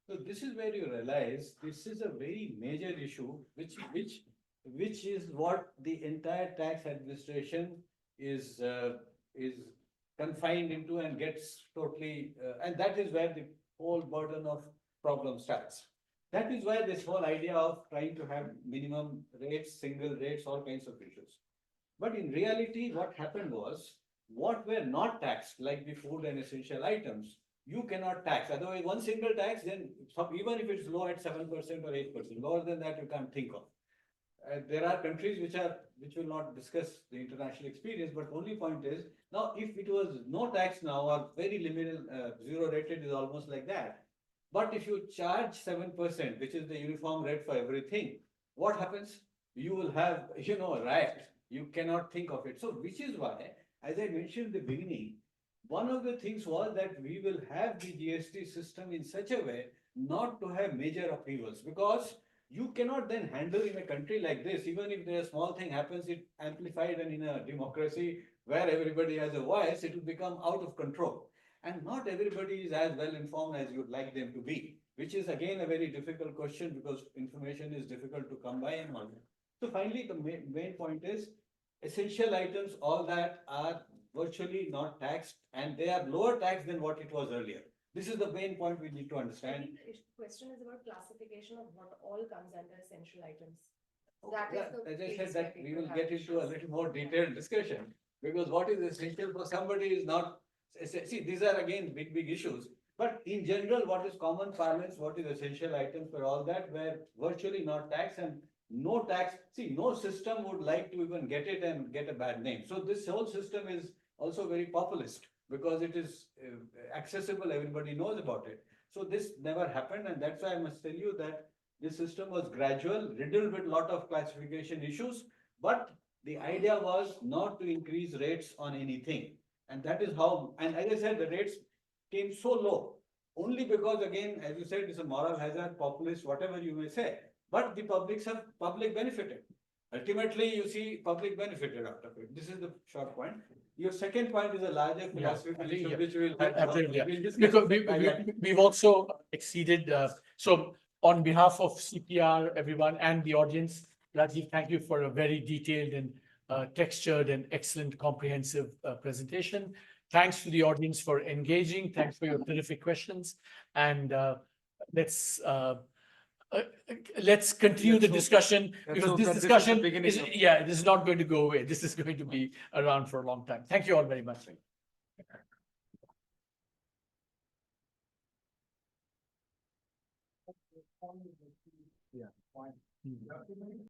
So this is where you realize this is a very major issue, which is what the entire tax administration is confined into and gets totally, and that is where the whole burden of problem starts. That is why this whole idea of trying to have minimum rates, single rates, all kinds of issues. But in reality, what happened was, what were not taxed, like the food and essential items, you cannot tax. Otherwise, one single tax, then even if it's low at 7% or 8%, lower than that you can't think of. There are countries which will not discuss the international experience, but only point is, now if it was no tax now, or very limited, zero rated is almost like that. But if you charge 7%, which is the uniform rate for everything, what happens? You will have, a riot. You cannot think of it. So which is why, as I mentioned in the beginning, one of the things was that we will have the GST system in such a way not to have major upheavals, because you cannot then handle in a country like this, even if a small thing happens, it amplified, and in a democracy where everybody has a voice, it will become out of control. And not everybody is as well informed as you'd like them to be, which is again a very difficult question, because information is difficult to come by and all that. So finally, the main point is essential items, all that are virtually not taxed, and they are lower taxed than what it was earlier. This is the main point we need to understand. The question is about classification of what all comes under essential items. As I said, that we will get into a little more detailed discussion, because what is essential for somebody is not, see, these are again big issues. But in general, what is common parlance, what is essential items for all that were virtually not taxed, and no tax. See, no system would like to even get it and get a bad name. So this whole system is also very populist, because it is accessible, everybody knows about it. So this never happened, and that's why I must tell you that this system was gradual, riddled with lot of classification issues, but the idea was not to increase rates on anything. And that is how, and as I said, the rates came so low, only because, again, as you said, it's a moral hazard, populist, whatever you may say, but the public benefited. Ultimately, you see, public benefited out of it. This is the short point. Your second point is a larger philosophical issue, which we will have. Absolutely. We'll discuss Because we've also exceeded, so on behalf of CPR, everyone, and the audience, Rajiv, thank you for a very detailed and textured and excellent comprehensive presentation. Thanks to the audience for engaging. Thanks for your terrific questions. And let's let's continue the discussion because this discussion is, yeah, this is not going to go away. This is going to be around for a long time. Thank you all very much.